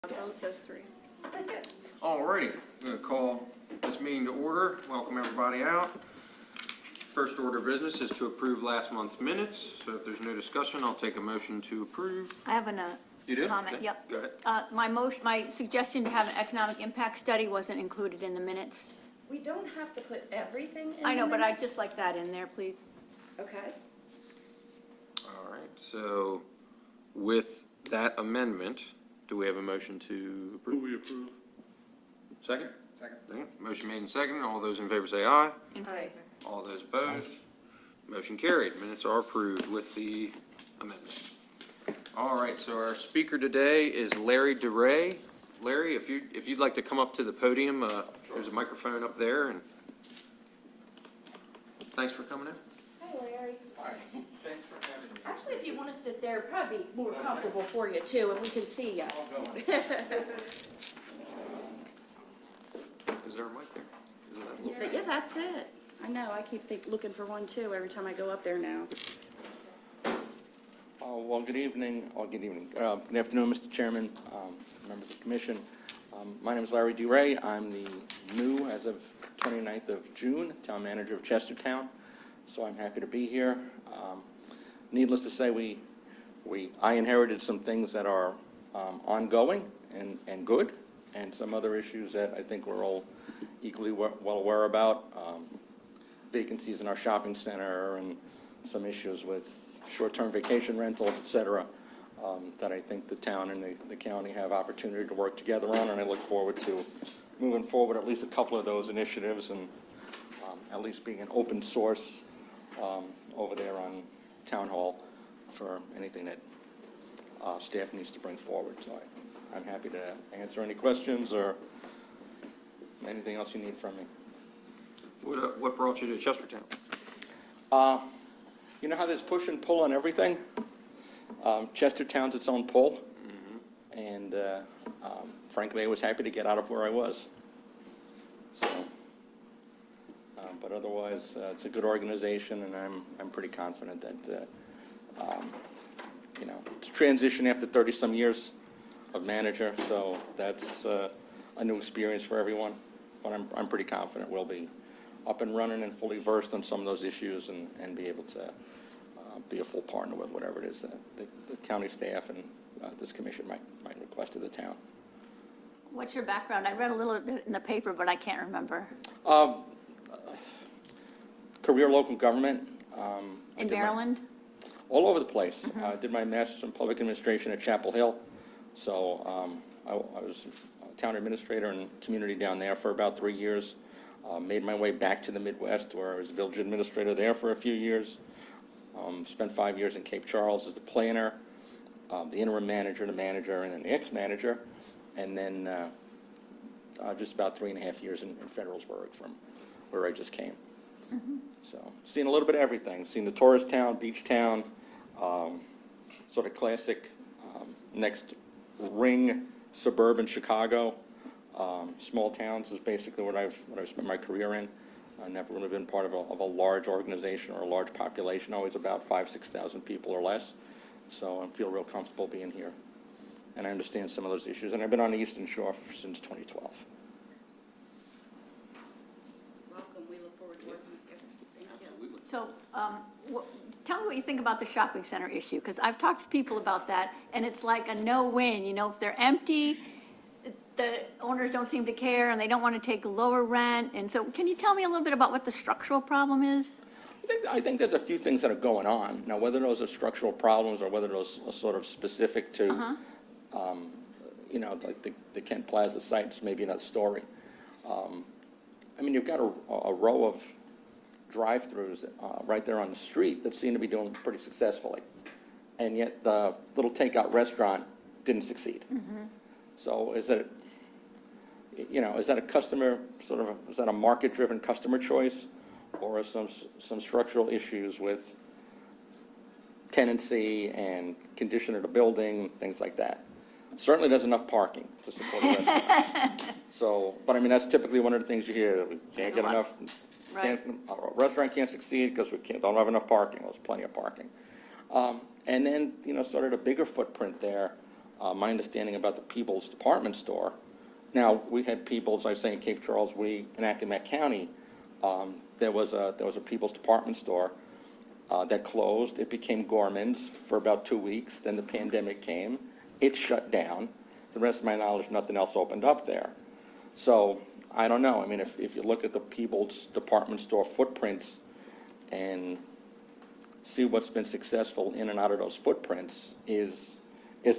My phone says 3. Alrighty, I'm going to call this meeting to order. Welcome everybody out. First order of business is to approve last month's minutes. So if there's no discussion, I'll take a motion to approve. I have You do? comment, Okay, yep. go ahead. My suggestion to have an economic impact study wasn't included in the minutes. We don't have to put everything in I know, the but I'd minutes. just like that in there, please. Okay. Alright, so with that amendment, do we have a motion to approve? We approve. Second? Second. Motion made and seconded. All those in favor say aye. In Aye. favor. All those opposed? Motion carried. Minutes are approved with the amendment. All right, so our speaker today is Larry DeRay. Larry, if you'd like to come up to the podium, there's a microphone up there, and thanks for coming in. Hi, Larry. Hi, thanks for having me. Actually, if you want to sit there, it'd probably be more comfortable for you too, and we can see you. I'll go. Is there a mic there? Is it that? Yeah, that's it. I know, I keep looking for one too every time I go up there now. Well, good evening, Good afternoon, Mr. Chairman, members of the commission. My name is Larry DeRay. I'm the new, as of 29th of June, town manager of Chestertown, so I'm happy to be here. Needless to say, I inherited some things that are ongoing and good, and some other issues that I think we're all equally well aware about. Vacancies in our shopping center and some issues with short-term vacation rentals, et cetera, that I think the town and the county have opportunity to work together on, and I look forward to moving forward at least a couple of those initiatives and at least being an open source over there on Town Hall for anything that staff needs to bring forward. So I'm happy to answer any questions or anything else you need from me. What brought you to Chestertown? You know how there's push and pull on everything? Chestertown's its own pull. And frankly, I was happy to get out of where I was. So, but otherwise, it's a good organization, and I'm pretty confident that, it's a transition after 30-some years of manager, so that's a new experience for everyone. But I'm pretty confident we'll be up and running and fully versed on some of those issues and be able to be a full partner with whatever it is that the county staff and this commission might request of the town. What's your background? I read a little bit in the paper, but I can't remember. Career local government. In Maryland? All over the place. I did my master's in public administration at Chapel Hill. So I was a town administrator and community down there for about 3 years. Made my way back to the Midwest, where I was village administrator there for a few years. Spent 5 years in Cape Charles as the planner, the interim manager, the manager, and then the ex-manager. And then just about 3.5 years in Federalsburg from where I just came. So seen a little bit of everything. Seen the tourist town, beach town, sort of classic next ring suburban Chicago. Small towns is basically what I've spent my career in. I've never really been part of a large organization or a large population, always about 5,000-6,000 people or less. So I feel real comfortable being here. And I understand some of those issues. And I've been on the Eastern Shore since 2012. Welcome, we look forward to working with you. Thank you. So tell me what you think about the shopping center issue, because I've talked to people about that, and it's like a no-win. If they're empty, the owners don't seem to care, and they don't want to take lower rent. And so can you tell me a little bit about what the structural problem is? I think there's a few things that are going on. Now, whether those are structural problems or whether those are sort of specific to, like the Kent Plaza site, it's maybe another story. You've got a row of drive-throughs right there on the street that seem to be doing pretty successfully. And yet the little takeout restaurant didn't succeed. So is that a customer is that a market-driven customer choice, or are some structural issues with tenancy and condition of the building, things like that? Certainly there's enough parking to support a restaurant. So, but that's typically one of the things you hear. We can't get enough. Right. A restaurant can't succeed because we don't have enough parking. There's plenty of parking. And then, sort of the bigger footprint there. My understanding about the People's Department Store, now, we had People's, I was saying Cape Charles, in Accomack County, there was a People's Department Store that closed. It became Gorman's for about 2 weeks. Then the pandemic came. It shut down. To the rest of my knowledge, nothing else opened up there. So I don't know. I mean, if you look at the People's Department Store footprints and see what's been successful in and out of those footprints, is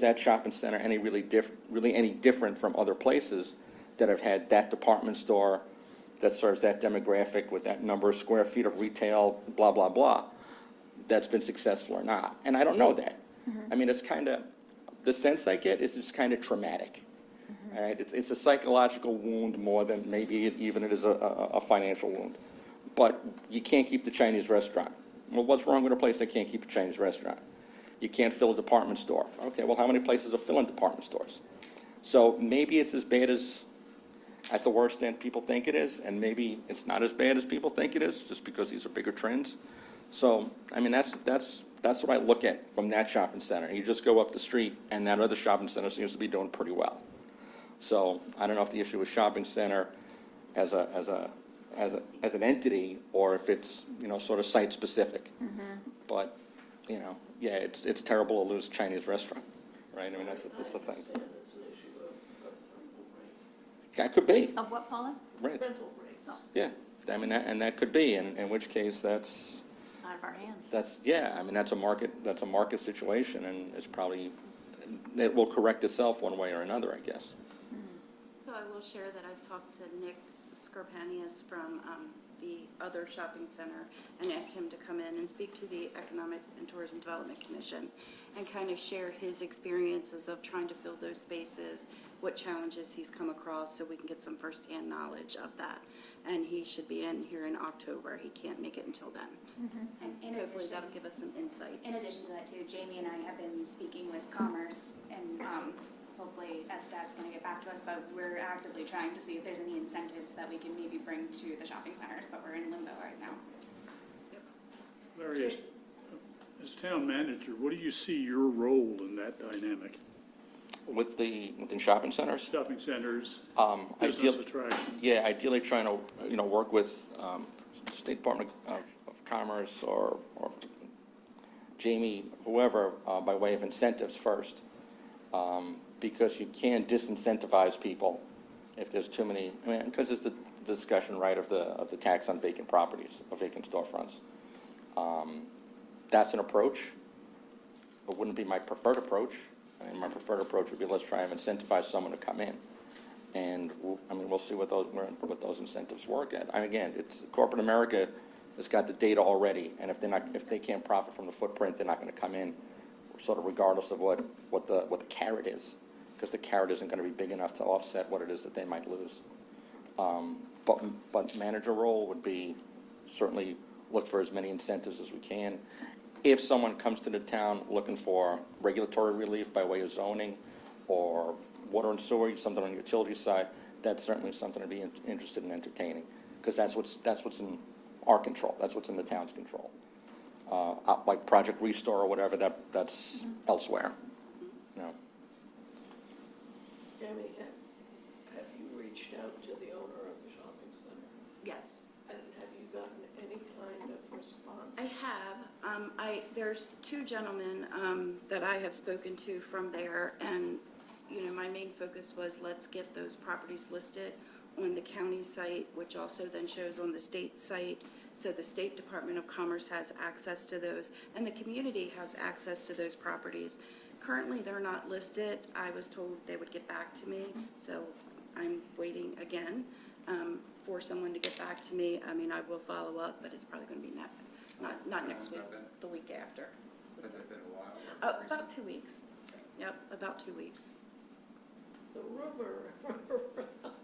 that shopping center really any different from other places that have had that department store that serves that demographic with that number of square feet of retail, blah, blah, blah, that's been successful or not? And I don't know that. I mean, it's kind of, the sense I get is it's kind of traumatic. All right, it's a psychological wound more than maybe even it is a financial wound. But you can't keep the Chinese restaurant. Well, what's wrong with a place that can't keep a Chinese restaurant? You can't fill a department store. Okay, well, how many places are filling department stores? So maybe it's as bad as, at the worst end, people think it is, and maybe it's not as bad as people think it is, just because these are bigger trends. So, I mean, that's what I look at from that shopping center. You just go up the street, and that other shopping center seems to be doing pretty well. So I don't know if the issue is shopping center as an entity, or if it's, sort of site-specific. But, yeah, it's terrible to lose a Chinese restaurant, right? I mean, that's the thing. That could be, Of what, Paula? right, Rental rates. yeah. I mean, that could be, in which case that's, Out of our hands. I mean, that's a market situation, and it's probably, it will correct itself one way or another, I guess. So I will share that I talked to Nick Scarpanius from the other shopping center and asked him to come in and speak to the Economic and Tourism Development Commission and kind of share his experiences of trying to fill those spaces, what challenges he's come across, so we can get some firsthand knowledge of that. And he should be in here in October. He can't make it until then. And in Hopefully addition, that'll give us some insight. in addition to that too, Jamie and I have been speaking with Commerce, and hopefully SDAT's gonna get back to us, but we're actively trying to see if there's any incentives that we can maybe bring to the shopping centers, but we're in limbo right now. Larry, as town manager, what do you see your role in that dynamic? Within shopping centers? Shopping centers, Ideally, business attraction? yeah, ideally trying to, work with State Department of Commerce or Jamie, whoever, by way of incentives first. Because you can disincentivize people if there's too many, I mean, because it's the discussion, right, of the tax on vacant properties, or vacant storefronts. That's an approach. It wouldn't be my preferred approach. I mean, my preferred approach would be, let's try and incentivize someone to come in. And, we'll see what those incentives work at. And again, it's corporate America has got the data already, and if they can't profit from the footprint, they're not gonna come in, sort of regardless of what the carrot is, because the carrot isn't gonna be big enough to offset what it is that they might lose. But manager role would be certainly look for as many incentives as we can. If someone comes to the town looking for regulatory relief by way of zoning or water and sewer, something on the utility side, that's certainly something to be interested in entertaining, because that's what's in our control, that's what's in the town's control. Like Project Restore or whatever, that's elsewhere, Jamie, have you reached out to the owner of the shopping center? Yes. And have you gotten any kind of response? I have. There's two gentlemen that I have spoken to from there, and, my main focus was let's get those properties listed on the county site, which also then shows on the state site, so the State Department of Commerce has access to those, and the community has access to those properties. Currently, they're not listed. I was told they would get back to me, so I'm waiting again for someone to get back to me. I mean, I will follow up, but it's probably going to be not next week, the week after. Has it been a while? About 2 weeks. Yep, about 2 weeks. The rumor around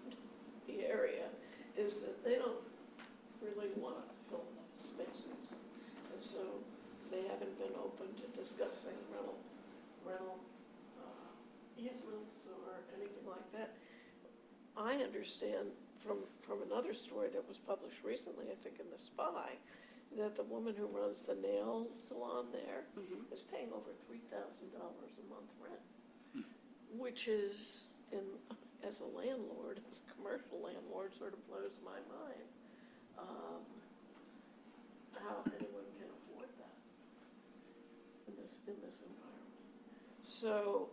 the area is that they don't really want to fill spaces. And so they haven't been open to discussing rental easements or anything like that. I understand from another story that was published recently, I think in the Spy, that the woman who runs the nail salon there is paying over $3,000 a month rent. which is, as a landlord, as a commercial landlord, sort of blows my mind. How anyone can afford that in this environment. So,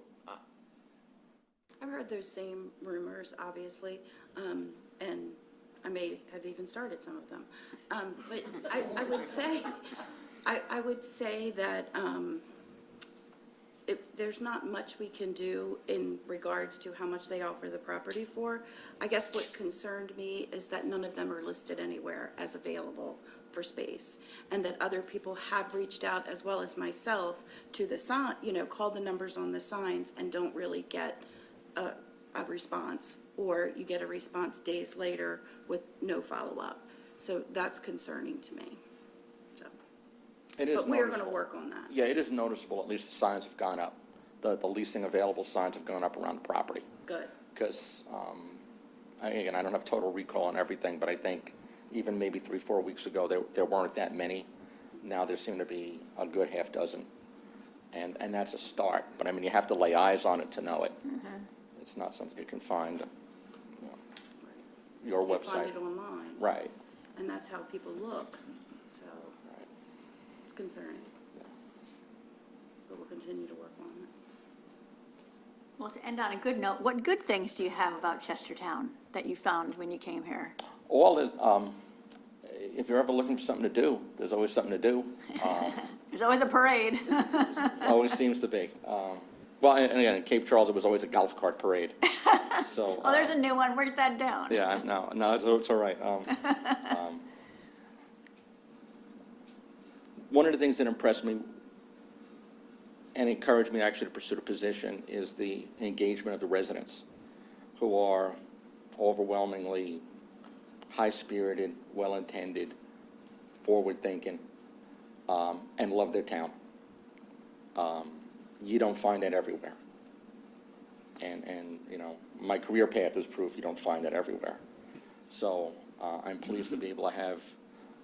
I've heard those same rumors, obviously, and I may have even started some of them. But I would say, I would say that there's not much we can do in regards to how much they offer the property for. I guess what concerned me is that none of them are listed anywhere as available for space, and that other people have reached out, as well as myself, to the sign, call the numbers on the signs and don't really get a response, or you get a response days later with no follow-up. So that's concerning to me, so. It is But we're going to noticeable. work on that. Yeah, it is noticeable, at least the signs have gone up. The leasing available signs have gone up around the property. Good. Because, again, I don't have total recall on everything, but I think even maybe 3-4 weeks ago, there weren't that many. Now there seem to be a good half dozen. And that's a start, but I mean, you have to lay eyes on it to know it. It's not something you can find, your You website. find it online. Right. And that's how people look, so Right. it's concerning. But we'll continue to work on it. Well, to end on a good note, what good things do you have about Chestertown that you found when you came here? All is, if you're ever looking for something to do, there's always something to do. There's always a parade. Always seems to be. Well, and again, in Cape Charles, it was always a golf cart parade. So. Oh, there's a new one, write that down. Yeah, no, it's all right. One of the things that impressed me and encouraged me actually to pursue the position is the engagement of the residents, who are overwhelmingly high-spirited, well-intended, forward-thinking, and love their town. You don't find that everywhere. And my career path is proof you don't find that everywhere. So I'm pleased to be able to have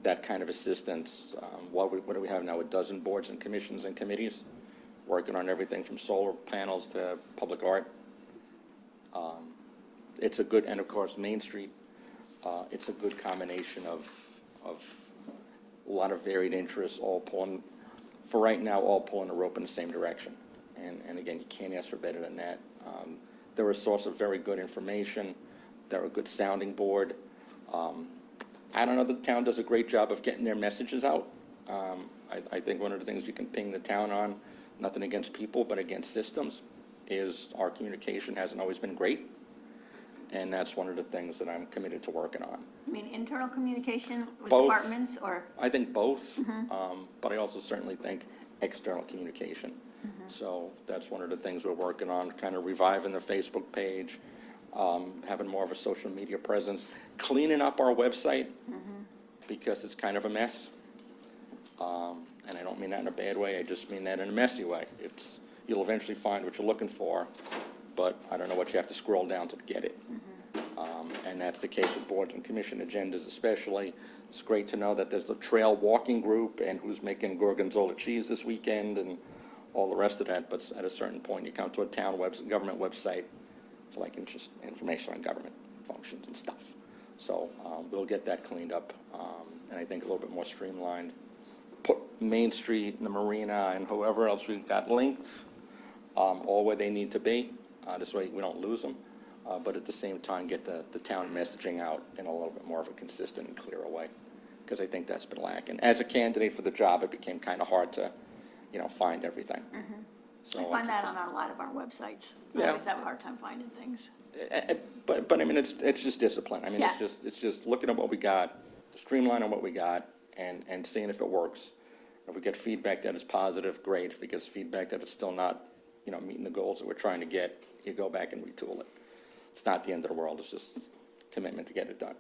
that kind of assistance. What do we have now, a dozen boards and commissions and committees working on everything from solar panels to public art. It's a good, and of course, Main Street, it's a good combination of a lot of varied interests, all pulling, for right now, all pulling the rope in the same direction. And again, you can't ask for better than that. They're a source of very good information. They're a good sounding board. I don't know, the town does a great job of getting their messages out. I think one of the things you can ping the town on, nothing against people, but against systems, is our communication hasn't always been great. And that's one of the things that I'm committed to working on. I mean, internal communication with Both. departments, or? I think both, but I also certainly think external communication. So that's one of the things we're working on, kind of reviving the Facebook page, having more of a social media presence, cleaning up our website, because it's kind of a mess. And I don't mean that in a bad way, I just mean that in a messy way. You'll eventually find what you're looking for, but I don't know what you have to scroll down to get it. And that's the case with board and commission agendas especially. It's great to know that there's the trail walking group and who's making gorgonzola cheese this weekend and all the rest of that, but at a certain point you come to a town government website for like information on government functions and stuff. So we'll get that cleaned up, and I think a little bit more streamlined. Put Main Street and the marina and whoever else we've got linked, all where they need to be. This way we don't lose them, but at the same time get the town messaging out in a little bit more of a consistent and clearer way, because I think that's been lacking. As a candidate for the job, it became kind of hard to, find everything. So I find that on a lot of our websites. I Yeah. always have a hard time finding things. But I mean, it's just discipline. I mean, Yeah. it's just looking at what we got, streamlining what we got, and seeing if it works. If we get feedback that is positive, great. If we get feedback that it's still not, meeting the goals that we're trying to get, you go back and retool it. It's not the end of the world. It's just commitment to get it done.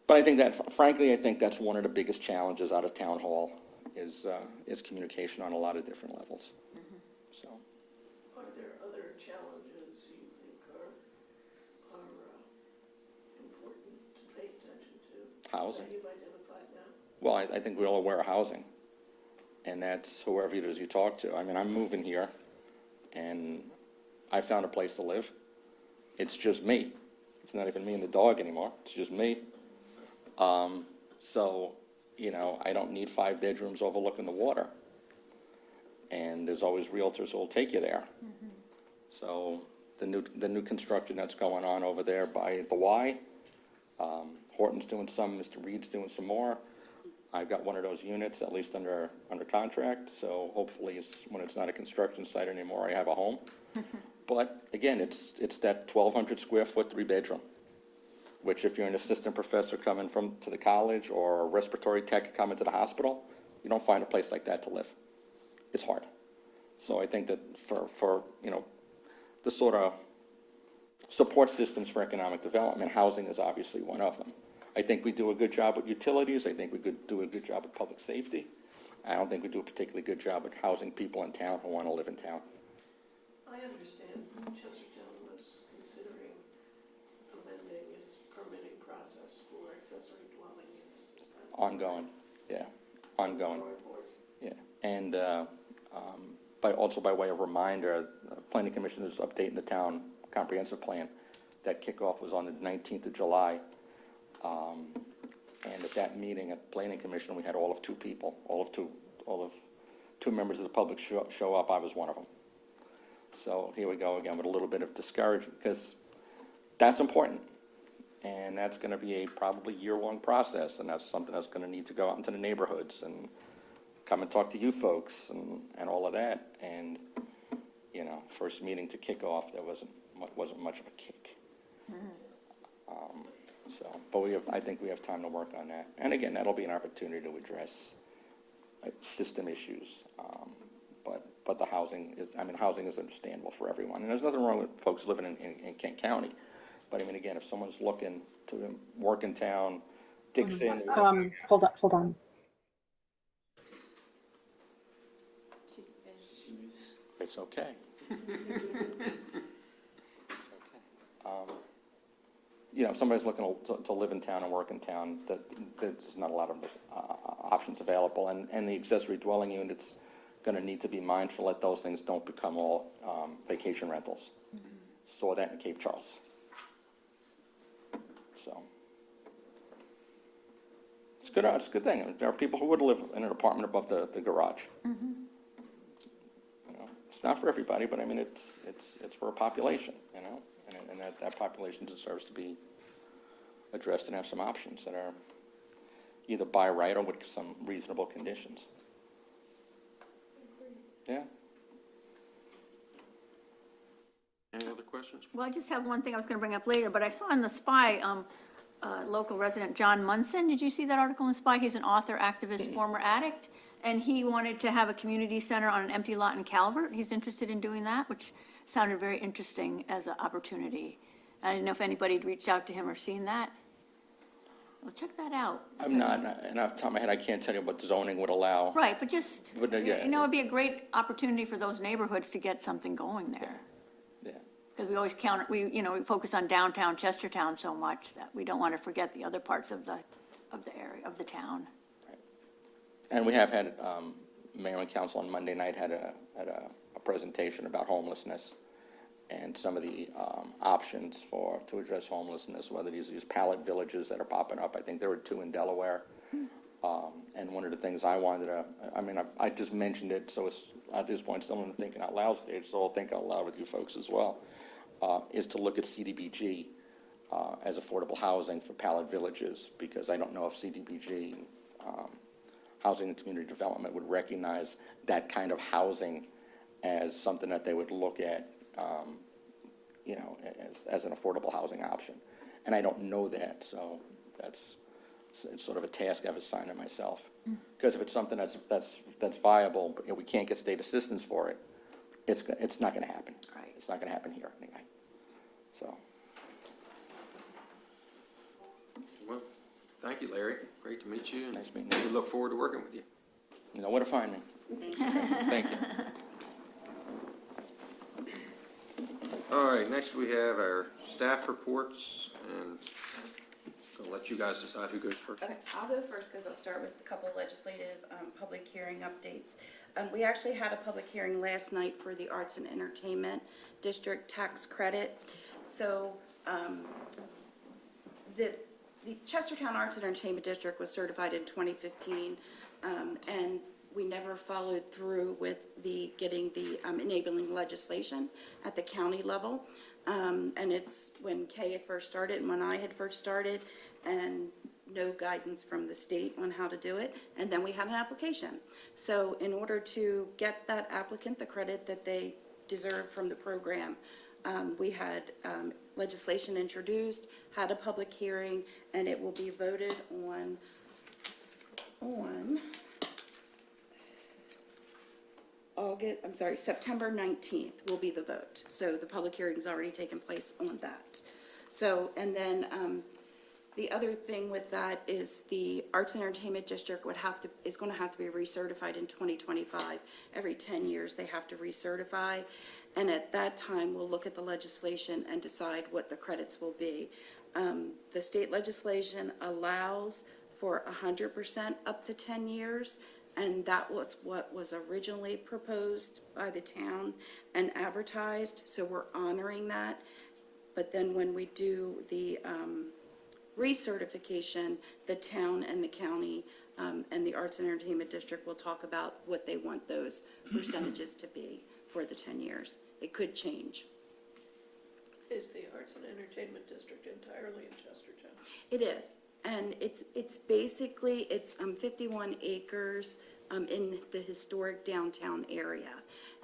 But I think that, frankly, that's one of the biggest challenges out of town hall is communication on a lot of different levels. So. are there other challenges you think are important to pay attention to? Housing. That you've identified now? Well, I think we're all aware of housing, and that's whoever it is you talk to. I mean, I'm moving here, and I found a place to live. It's just me. It's not even me and the dog anymore. It's just me. So, you know, I don't need 5 bedrooms overlooking the water. And there's always realtors who will take you there. So the new construction that's going on over there by the Y, Horton's doing some, Mr. Reed's doing some more. I've got one of those units at least under contract, so hopefully when it's not a construction site anymore, I have a home. But again, it's that 1,200 square foot 3-bedroom, which if you're an assistant professor coming to the college or a respiratory tech coming to the hospital, you don't find a place like that to live. It's hard. So I think that for you know, the sort of support systems for economic development, housing is obviously one of them. I think we do a good job with utilities. I think we could do a good job with public safety. I don't think we do a particularly good job with housing people in town who want to live in town. I understand Chestertown was considering amending its permitting process for accessory dwelling units. Is that Ongoing, yeah, ongoing, drawing board? yeah. And by way of reminder, the Planning Commission is updating the town comprehensive plan. That kickoff was on the 19th of July. And at that meeting at Planning Commission, we had all of 2 people, all of 2 members of the public show up. I was one of them. So here we go again with a little bit of discouragement, because that's important. And that's going to be a probably year-long process, and that's something that's going to need to go out into the neighborhoods and come and talk to you folks and all of that. And, you know, first meeting to kick off, there wasn't much of a kick. But I think we have time to work on that. And again, that'll be an opportunity to address system issues. But the housing is understandable for everyone. And there's nothing wrong with folks living in Kent County. But I mean, again, if someone's looking to work in town, Dixon. Hold on. It's okay. It's okay. You know, if somebody's looking to live in town and work in town, there's not a lot of options available. And the accessory dwelling unit's going to need to be mindful that those things don't become all vacation rentals. Saw that in Cape Charles. So it's good. It's a good thing. There are people who would live in an apartment above the garage. You know, it's not for everybody, but I mean, it's for a population. You know, and that population deserves to be addressed and have some options that are either by right or with some reasonable conditions. Yeah. Any other questions? Well, I just have one thing I was going to bring up later, but I saw in the Spy, local resident John Munson. Did you see that article in Spy? He's an author, activist, former addict, and he wanted to have a community center on an empty lot in Calvert. He's interested in doing that, which sounded very interesting as an opportunity. I didn't know if anybody had reached out to him or seen that. Well, check that out. I'm not, and off the top of my head, I can't tell you what zoning would allow. Right, but just, But, yeah. you know, it'd be a great opportunity for those neighborhoods to get something going there. Yeah. Because we always we focus on downtown Chestertown so much that we don't want to forget the other parts of the area, of the town. Right. And we have had, Mayor and Council on Monday night had a presentation about homelessness and some of the options to address homelessness, whether these pallet villages that are popping up. I think there were 2 in Delaware. And one of the things I wanted to, I just mentioned it, so it's at this point still in the thinking out loud stage, so I'll think out loud with you folks as well, is to look at CDBG as affordable housing for pallet villages, because I don't know if CDBG, Housing and Community Development, would recognize that kind of housing as something that they would look at, you know, as an affordable housing option. And I don't know that, so it's sort of a task I've assigned to myself. Because if it's something that's viable, but we can't get state assistance for it, it's not going to happen. Right. It's not going to happen here anyway. So. Well, thank you, Larry. Great to meet you. Nice meeting you. We look forward to working with you. You know where to find me. Thank you. All right, next we have our staff reports, and So I'll let you guys decide who goes first. Okay, I'll go first because I'll start with a couple legislative public hearing updates. We actually had a public hearing last night for the Arts and Entertainment District tax credit. So the Chestertown Arts and Entertainment District was certified in 2015, and we never followed through with getting the enabling legislation at the county level. And it's when Kay had first started and when I had first started, and no guidance from the state on how to do it. And then we had an application. So in order to get that applicant the credit that they deserve from the program, we had legislation introduced, had a public hearing, and it will be voted on September 19th will be the vote. So the public hearing's already taken place on that. So, and then the other thing with that is the Arts and Entertainment District is going to have to be recertified in 2025. Every 10 years they have to recertify. And at that time, we'll look at the legislation and decide what the credits will be. The state legislation allows for 100% up to 10 years. And that was what was originally proposed by the town and advertised, so we're honoring that. But then when we do the recertification, the town and the county and the Arts and Entertainment District will talk about what they want those percentages to be for the 10 years. It could change. Is the Arts and Entertainment District entirely in Chestertown? It is. And it's basically 51 acres in the historic downtown area.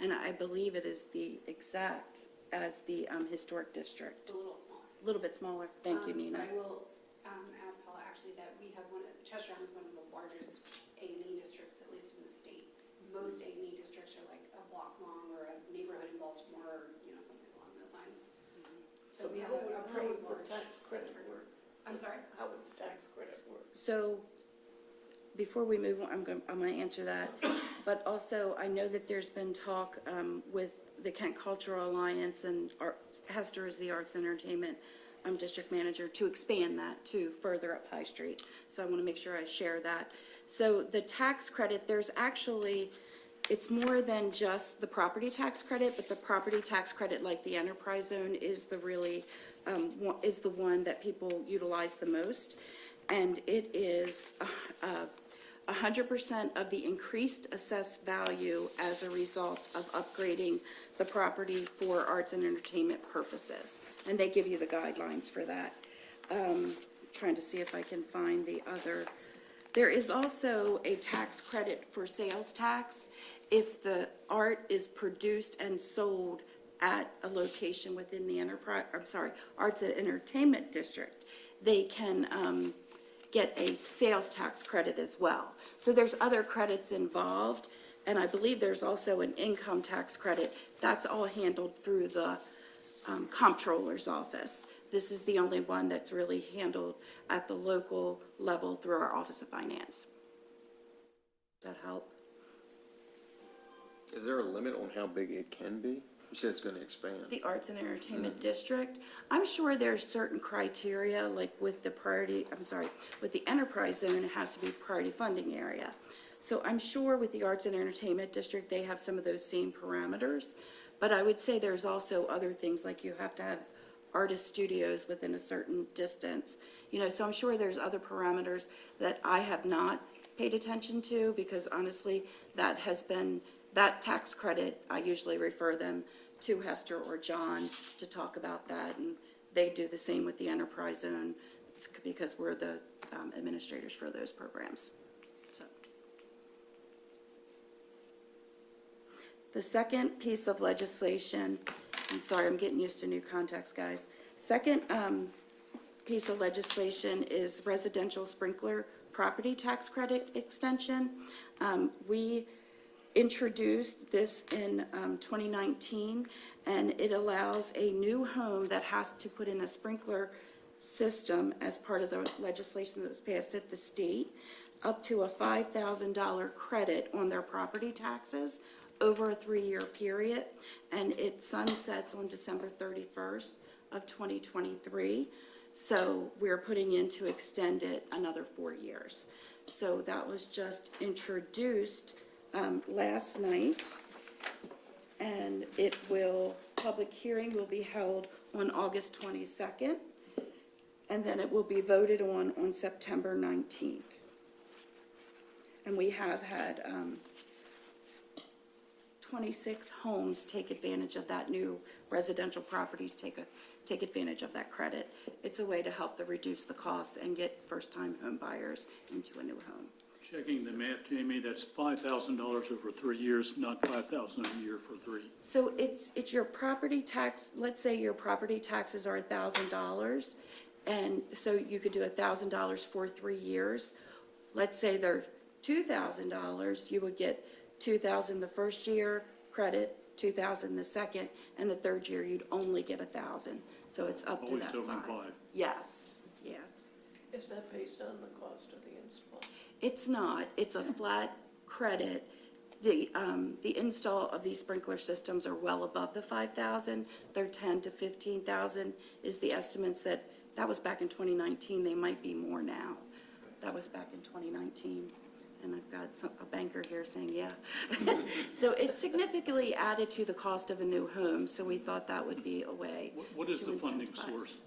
And I believe it is the exact as the historic district. It's a little smaller. A little bit smaller. Thank you, Nina. But I will add, Paula, actually, that we have Chestertown is one of the largest A&E districts, at least in the state. Most A&E districts are like a block long or a neighborhood in Baltimore, or, something along those lines. So we have a pretty How would large. the tax credit work? I'm sorry? How would the tax credit work? So before we move on, I'm going to answer that. But also, I know that there's been talk with the Kent Cultural Alliance and Hester is the Arts and Entertainment District Manager to expand that to further up High Street. So I want to make sure I share that. So the tax credit, it's more than just the property tax credit, but the property tax credit, like the enterprise zone, is the one that people utilize the most. And it is 100% of the increased assessed value as a result of upgrading the property for arts and entertainment purposes. And they give you the guidelines for that. Trying to see if I can find the other. There is also a tax credit for sales tax if the art is produced and sold at a location within the Arts and Entertainment District. They can get a sales tax credit as well. So there's other credits involved, and I believe there's also an income tax credit. That's all handled through the comptroller's office. This is the only one that's really handled at the local level through our Office of Finance. Does that help? Is there a limit on how big it can be? You said it's going to expand. The Arts and Entertainment District, I'm sure there's certain criteria, like with the with the enterprise zone, it has to be priority funding area. So I'm sure with the Arts and Entertainment District, they have some of those same parameters. But I would say there's also other things, like you have to have artist studios within a certain distance. So I'm sure there's other parameters that I have not paid attention to, because honestly, that tax credit, I usually refer them to Hester or John to talk about that, and they do the same with the enterprise zone. It's because we're the administrators for those programs. So the second piece of legislation, I'm sorry, I'm getting used to new context, guys. Second piece of legislation is residential sprinkler property tax credit extension. We introduced this in 2019, and it allows a new home that has to put in a sprinkler system as part of the legislation that was passed at the state, up to a $5,000 credit on their property taxes over a 3-year period, and it sunsets on December 31st of 2023. So we're putting in to extend it another 4 years. So that was just introduced last night. And public hearing will be held on August 22nd. And then it will be voted on September 19th. And we have had 26 homes take advantage of that, new residential properties take advantage of that credit. It's a way to help reduce the costs and get first-time home buyers into a new home. Checking the math, Jamie, that's $5,000 over 3 years, not $5,000 a year for 3. So it's your property tax, let's say your property taxes are $1,000, and so you could do $1,000 for 3 years. Let's say they're $2,000, you would get $2,000 the first year credit, $2,000 the second, and the third year you'd only get $1,000. So it's up to Always that totaling 5. 5. Yes, yes. Is that based on the cost of the install? It's not, it's a flat credit. The install of these sprinkler systems are well above the 5,000. They're 10 to 15,000 is the estimates that was back in 2019. They might be more now. That was back in 2019. And I've got a banker here saying, yeah. So it significantly added to the cost of a new home, so we thought that would be a way What is to the funding incentivize. source?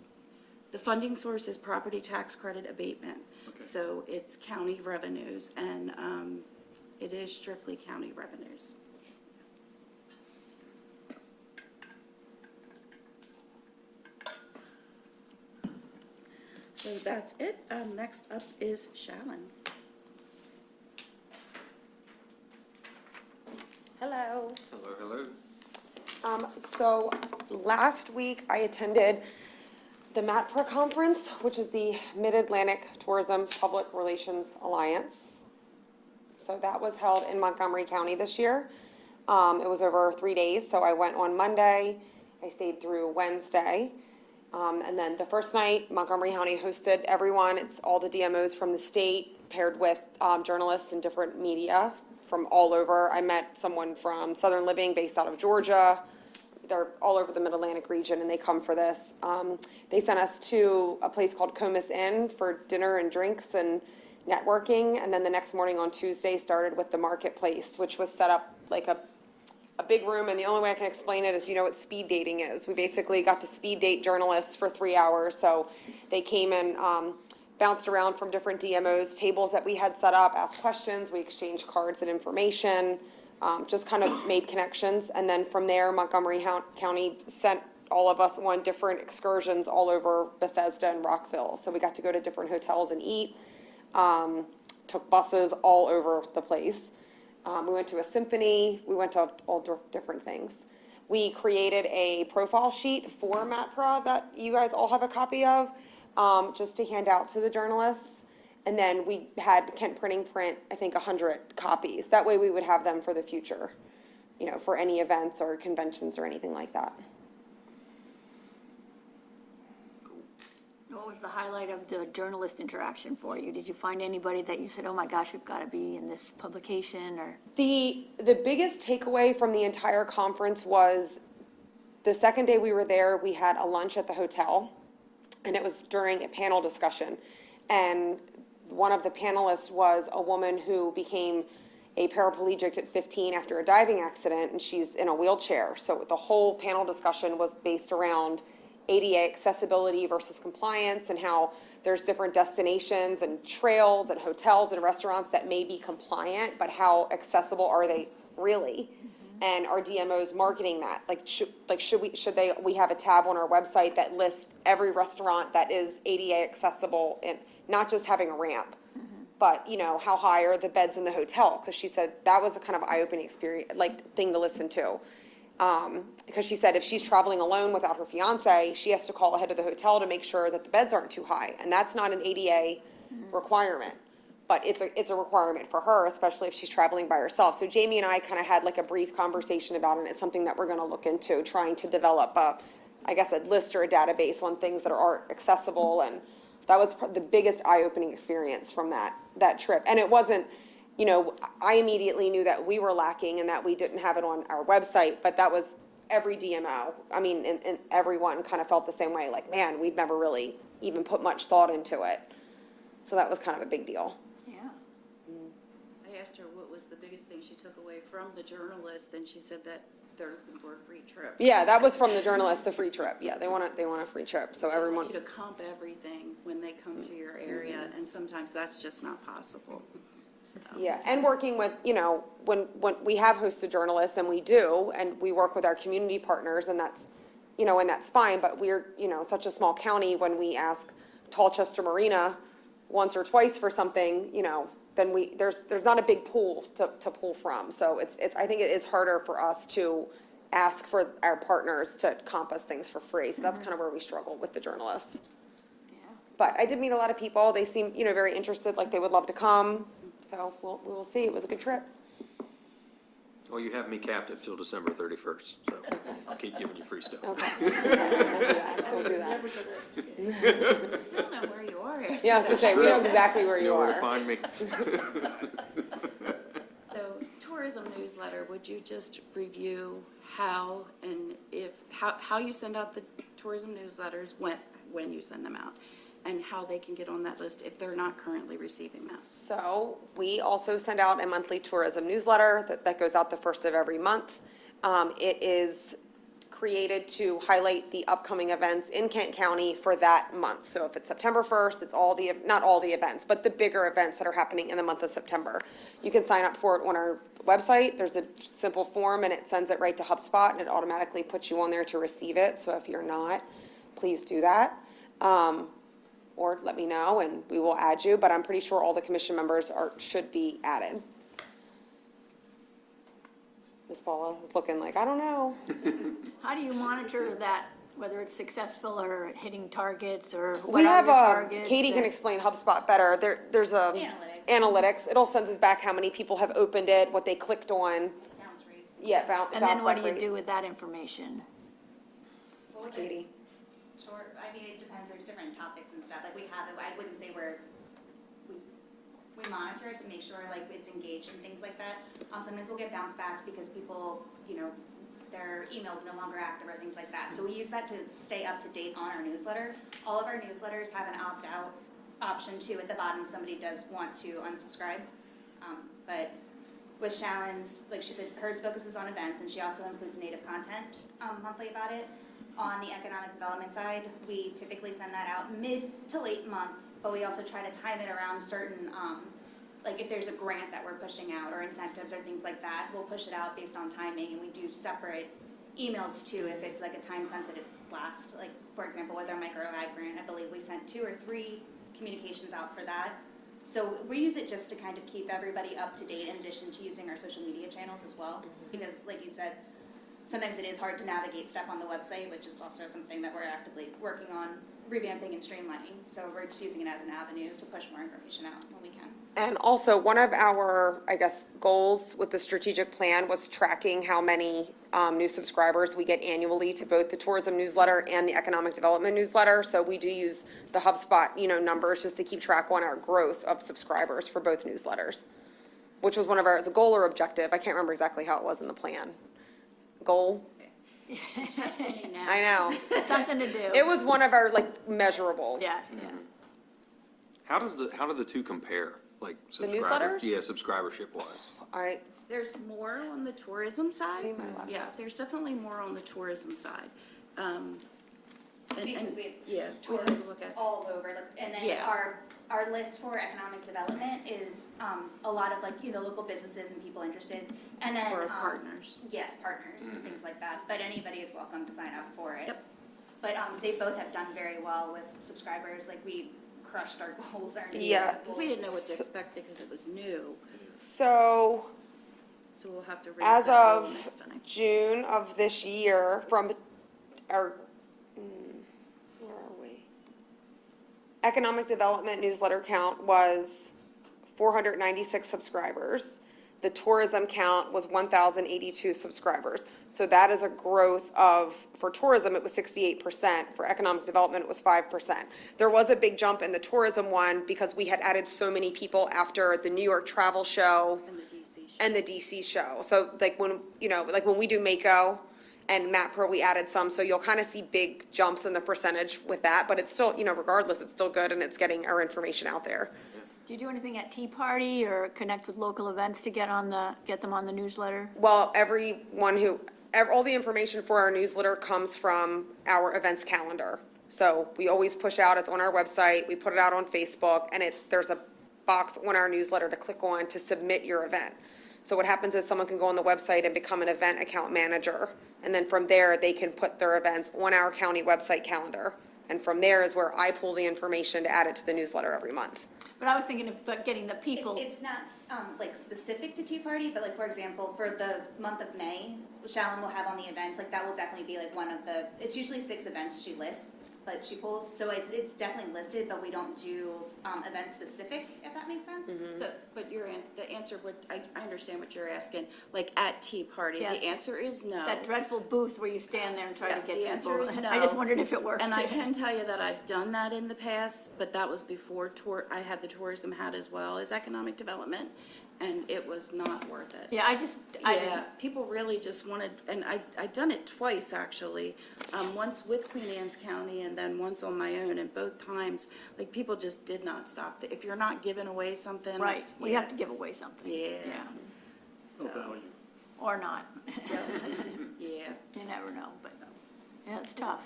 The funding source is property tax credit abatement. Okay. So it's county revenues, and it is strictly county revenues. So that's it. Next up is Shalyn. Hello. Hello, hello. So last week I attended the MATPRA conference, which is the Mid-Atlantic Tourism Public Relations Alliance. So that was held in Montgomery County this year. It was over 3 days, so I went on Monday, I stayed through Wednesday. And then the first night, Montgomery County hosted everyone. It's all the DMOs from the state paired with journalists and different media from all over. I met someone from Southern Living based out of Georgia. They're all over the Mid-Atlantic region, and they come for this. They sent us to a place called Comus Inn for dinner and drinks and networking, and then the next morning on Tuesday started with the marketplace, which was set up like a big room, and the only way I can explain it is, you know what speed dating is. We basically got to speed date journalists for 3 hours, so they came and bounced around from different DMOs, tables that we had set up, asked questions, we exchanged cards and information, just kind of made connections. And then from there, Montgomery County sent all of us on different excursions all over Bethesda and Rockville. So we got to go to different hotels and eat, took buses all over the place. We went to a symphony, we went to all different things. We created a profile sheet for MATPRA that you guys all have a copy of, just to hand out to the journalists. And then we had Kent Printing print, I think, 100 copies. That way we would have them for the future, you know, for any events or conventions or anything like that. What was the highlight of the journalist interaction for you? Did you find anybody that you said, oh my gosh, we've got to be in this publication, or? The biggest takeaway from the entire conference was the second day we were there, we had a lunch at the hotel, and it was during a panel discussion. And one of the panelists was a woman who became a paraplegic at 15 after a diving accident, and she's in a wheelchair. So the whole panel discussion was based around ADA accessibility versus compliance, and how there's different destinations and trails and hotels and restaurants that may be compliant, but how accessible are they really? And our DMOs marketing that, we have a tab on our website that lists every restaurant that is ADA accessible, and not just having a ramp, but you know, how high are the beds in the hotel? Because she said that was a kind of eye-opening experience, thing to listen to. Because she said if she's traveling alone without her fiance, she has to call ahead of the hotel to make sure that the beds aren't too high, and that's not an ADA requirement. But it's a requirement for her, especially if she's traveling by herself. So Jamie and I kind of had like a brief conversation about it, and it's something that we're going to look into, trying to develop a list or a database on things that are accessible. And that was the biggest eye-opening experience from that trip. And it wasn't, you know, I immediately knew that we were lacking and that we didn't have it on our website, but that was every DMO, I mean, and everyone kind of felt the same way, like, man, we've never really even put much thought into it. So that was kind of a big deal. Yeah. I asked her what was the biggest thing she took away from the journalist, and she said that they're looking for a free trip. Yeah, that was from the journalist, the free trip. Yeah, they want a free trip, so They everyone. want you to comp everything when they come to your area, and sometimes that's just not possible. So, Yeah, and working with, when we have hosted journalists, and we do, and we work with our community partners, and that's, and that's fine, but we're, such a small county, when we ask Tallchester Marina once or twice for something, then there's not a big pool to pull from. So I think it is harder for us to ask for our partners to comp us things for free. So that's kind of where we struggle with the journalists. Yeah. But I did meet a lot of people. They seem, very interested, like they would love to come. So we will see. It was a good trip. Well, you have me captive till December 31st, so I'll keep giving you free stuff. Okay. We'll do that. Never gonna escape. you still know where you are after Yeah, I was gonna say, we know exactly where you know where to are. find me. So, tourism newsletter, would you just review how and how you send out the tourism newsletters, when you send them out, and how they can get on that list if they're not currently receiving that? So we also send out a monthly tourism newsletter that goes out the first of every month. It is created to highlight the upcoming events in Kent County for that month. So if it's September 1st, it's not all the events, but the bigger events that are happening in the month of September. You can sign up for it on our website. There's a simple form, and it sends it right to HubSpot, and it automatically puts you on there to receive it. So if you're not, please do that. Or let me know, and we will add you, but I'm pretty sure all the commission members should be added. Ms. Paula is looking like, I don't know. How do you monitor that, whether it's successful or hitting targets, or what We are have your targets? Katie can explain HubSpot better. There's analytics. It'll send us back how many people have opened it, what they clicked on. Bounce rates. Yeah, And then what do you back do rates. with that information? What would Katie. Sure, I mean, it depends, there's different topics and stuff, like we have, I wouldn't say we monitor it to make sure like it's engaged and things like that. Sometimes we'll get bounce backs because people, their email's no longer active or things like that. So we use that to stay up to date on our newsletter. All of our newsletters have an opt-out option too at the bottom if somebody does want to unsubscribe. But with Shallon's, like she said, hers focuses on events, and she also includes native content monthly about it. On the economic development side, we typically send that out mid to late month, but we also try to time it around certain, like if there's a grant that we're pushing out or incentives or things like that, we'll push it out based on timing, and we do separate emails too if it's like a time-sensitive blast. Like, for example, with our micro ag grant, I believe we sent 2 or 3 communications out for that. So we use it just to kind of keep everybody up to date in addition to using our social media channels as well. Because like you said, sometimes it is hard to navigate stuff on the website, which is also something that we're actively working on revamping and streamlining. So we're just using it as an avenue to push more information out when we can. And also, one of our, goals with the strategic plan was tracking how many new subscribers we get annually to both the tourism newsletter and the economic development newsletter. So we do use the HubSpot, numbers just to keep track on our growth of subscribers for both newsletters, which was it's a goal or objective. I can't remember exactly how it was in the plan. Goal? Testing me now. I know. It's something to do. It was one of our, measurables. Yeah. How do the two compare, like newsletters? Yeah, subscribership wise. All right. There's more on the tourism side. Need my laptop. Yeah, there's definitely more on the tourism side. Because we have Yeah, we have tours to look at. all over, and then Yeah. our list for economic development is a lot of local businesses and people interested, and then For partners. Yes, partners and things like that. But anybody is welcome to sign up for it. Yep. But they both have done very well with subscribers. Like we crushed our goals. Yeah. We didn't know what to expect because it was new, So, so we'll have to raise as that goal of next time. June of this year, from our, where are we? Economic development newsletter count was 496 subscribers. The tourism count was 1,082 subscribers. So that is a growth of, for tourism, it was 68%. For economic development, it was 5%. There was a big jump in the tourism one because we had added so many people after the New York travel show And the DC show. and the DC show. So when we do Mako, And MatPro, we added some, so you'll kind of see big jumps in the percentage with that, but it's still, regardless, it's still good and it's getting our information out there. Do you do anything at Tea Party or connect with local events to get them on the newsletter? Well, all the information for our newsletter comes from our events calendar. So we always push out, it's on our website, we put it out on Facebook, and there's a box on our newsletter to click on to submit your event. So what happens is someone can go on the website and become an event account manager, and then from there, they can put their events on our county website calendar. And from there is where I pull the information to add it to the newsletter every month. But I was thinking of getting the people. It's not like specific to Tea Party, but like, for example, for the month of May, Shallon will have on the events, like that will definitely be like one of the, it's usually 6 events she lists, but she pulls, so it's definitely listed, but we don't do event specific, if that makes sense. So, but the answer would, I understand what you're asking, like at Tea Party. Yes. The answer is no. That dreadful booth where you stand there and try to Yeah, get the people. answer is no. I just wondered if it worked. And I can tell you that I've done that in the past, but that was before I had the tourism hat as well as economic development, and it was not worth it. Yeah, I Yeah, didn't. people really just wanted, and I'd done it twice, actually. Once with Queen Anne's County and then once on my own, and both times, like, people just did not stop. If you're not giving away something. Right, we yeah, have to give just- away something. Yeah. No value. Or not. Yeah. You never know, but, yeah, it's tough.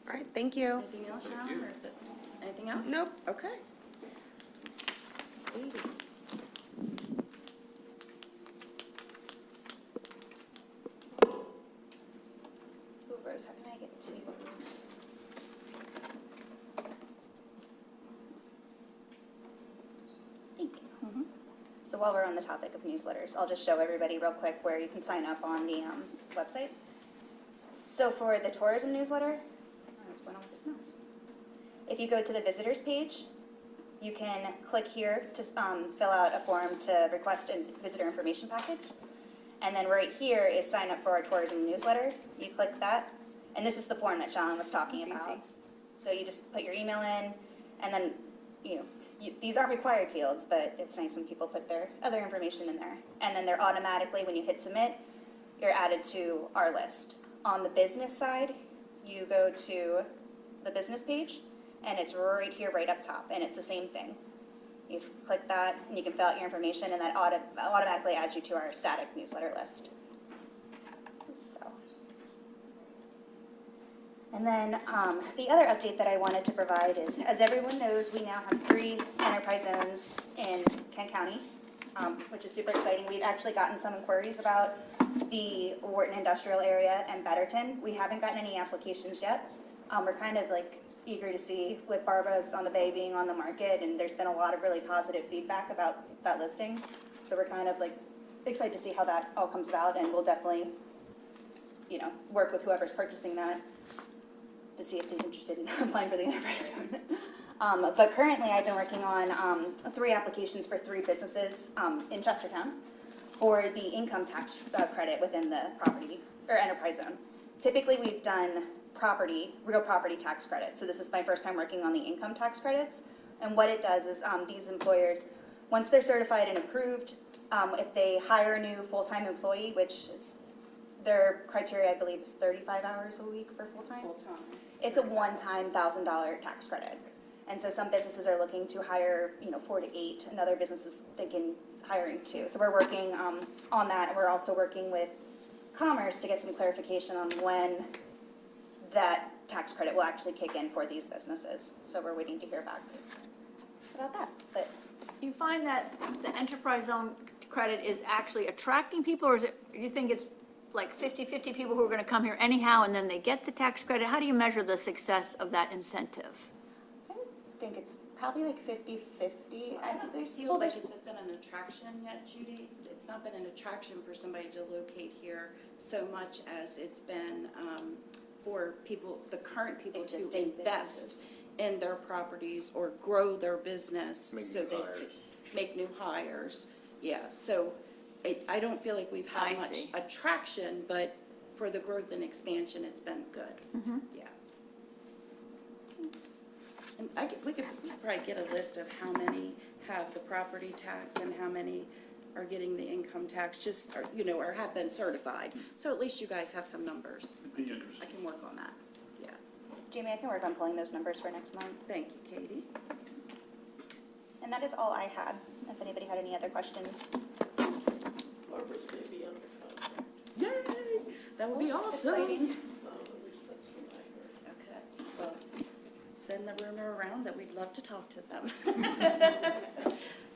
All right, thank you. Anything else, Sharon, or is it, anything else? Nope. Okay. 80. Ooh, Rose, how can I get to you? Thank you. So while we're on the topic of newsletters, I'll just show everybody real quick where you can sign up on the website. So for the tourism newsletter, what's going on with this mouse? If you go to the visitors page, you can click here to fill out a form to request a visitor information package. And then right here is sign up for our tourism newsletter. You click that, and this is the form that Shallon was talking That's about. easy. So you just put your email in, and then, these aren't required fields, but it's nice when people put their other information in there. And then they're automatically, when you hit submit, you're added to our list. On the business side, you go to the business page, and it's right here, right up top, and it's the same thing. You just click that, and you can fill out your information, and that automatically adds you to our static newsletter list. So. And then the other update that I wanted to provide is, as everyone knows, we now have 3 enterprise zones in Kent County, which is super exciting. We've actually gotten some inquiries about the Wharton Industrial Area and Betterton. We haven't gotten any applications yet. We're kind of like eager to see with Barbara's on the Bay being on the market, and there's been a lot of really positive feedback about that listing. So we're kind of like excited to see how that all comes about, and we'll definitely, work with whoever's purchasing that to see if they're interested in applying for the enterprise zone. But currently, I've been working on 3 applications for 3 businesses in Chestertown for the income tax credit within the property or enterprise zone. Typically, we've done real property tax credits. So this is my first time working on the income tax credits. And what it does is these employers, once they're certified and approved, if they hire a new full-time employee, which is their criteria, I believe, is 35 hours a week for full-time. Full-time. It's a one-time $1,000 tax credit. And so some businesses are looking to hire, 4 to 8, and other businesses thinking hiring 2. So we're working on that, and we're also working with Commerce to get some clarification on when that tax credit will actually kick in for these businesses. So we're waiting to hear back about that. But Do you find that the enterprise zone credit is actually attracting people, or do you think it's like 50-50 people who are going to come here anyhow and then they get the tax credit? How do you measure the success of that incentive? I think it's probably like 50-50. I don't feel like it's been an attraction yet, Judy. It's not been an attraction for somebody to locate here so much as it's been for people, the current people, to Existing invest businesses. in their properties or grow their business. Make so new they hires. make new hires. Yeah, so I don't feel like we've had I much see. attraction, but for the growth and expansion, it's been good. Yeah. And we could probably get a list of how many have the property tax and how many are getting the income tax, just, or have been certified. So at least you guys have some numbers. It'd be interesting. I can work on that. Yeah. Jamie, I can work on pulling those numbers for next month. Thank you, Katie. And that is all I had. If anybody had any other questions. Barbara's may be under contract. Yay! That would be awesome. Exciting. So at least that's what I heard. Okay, well, send the rumor around that we'd love to talk to them.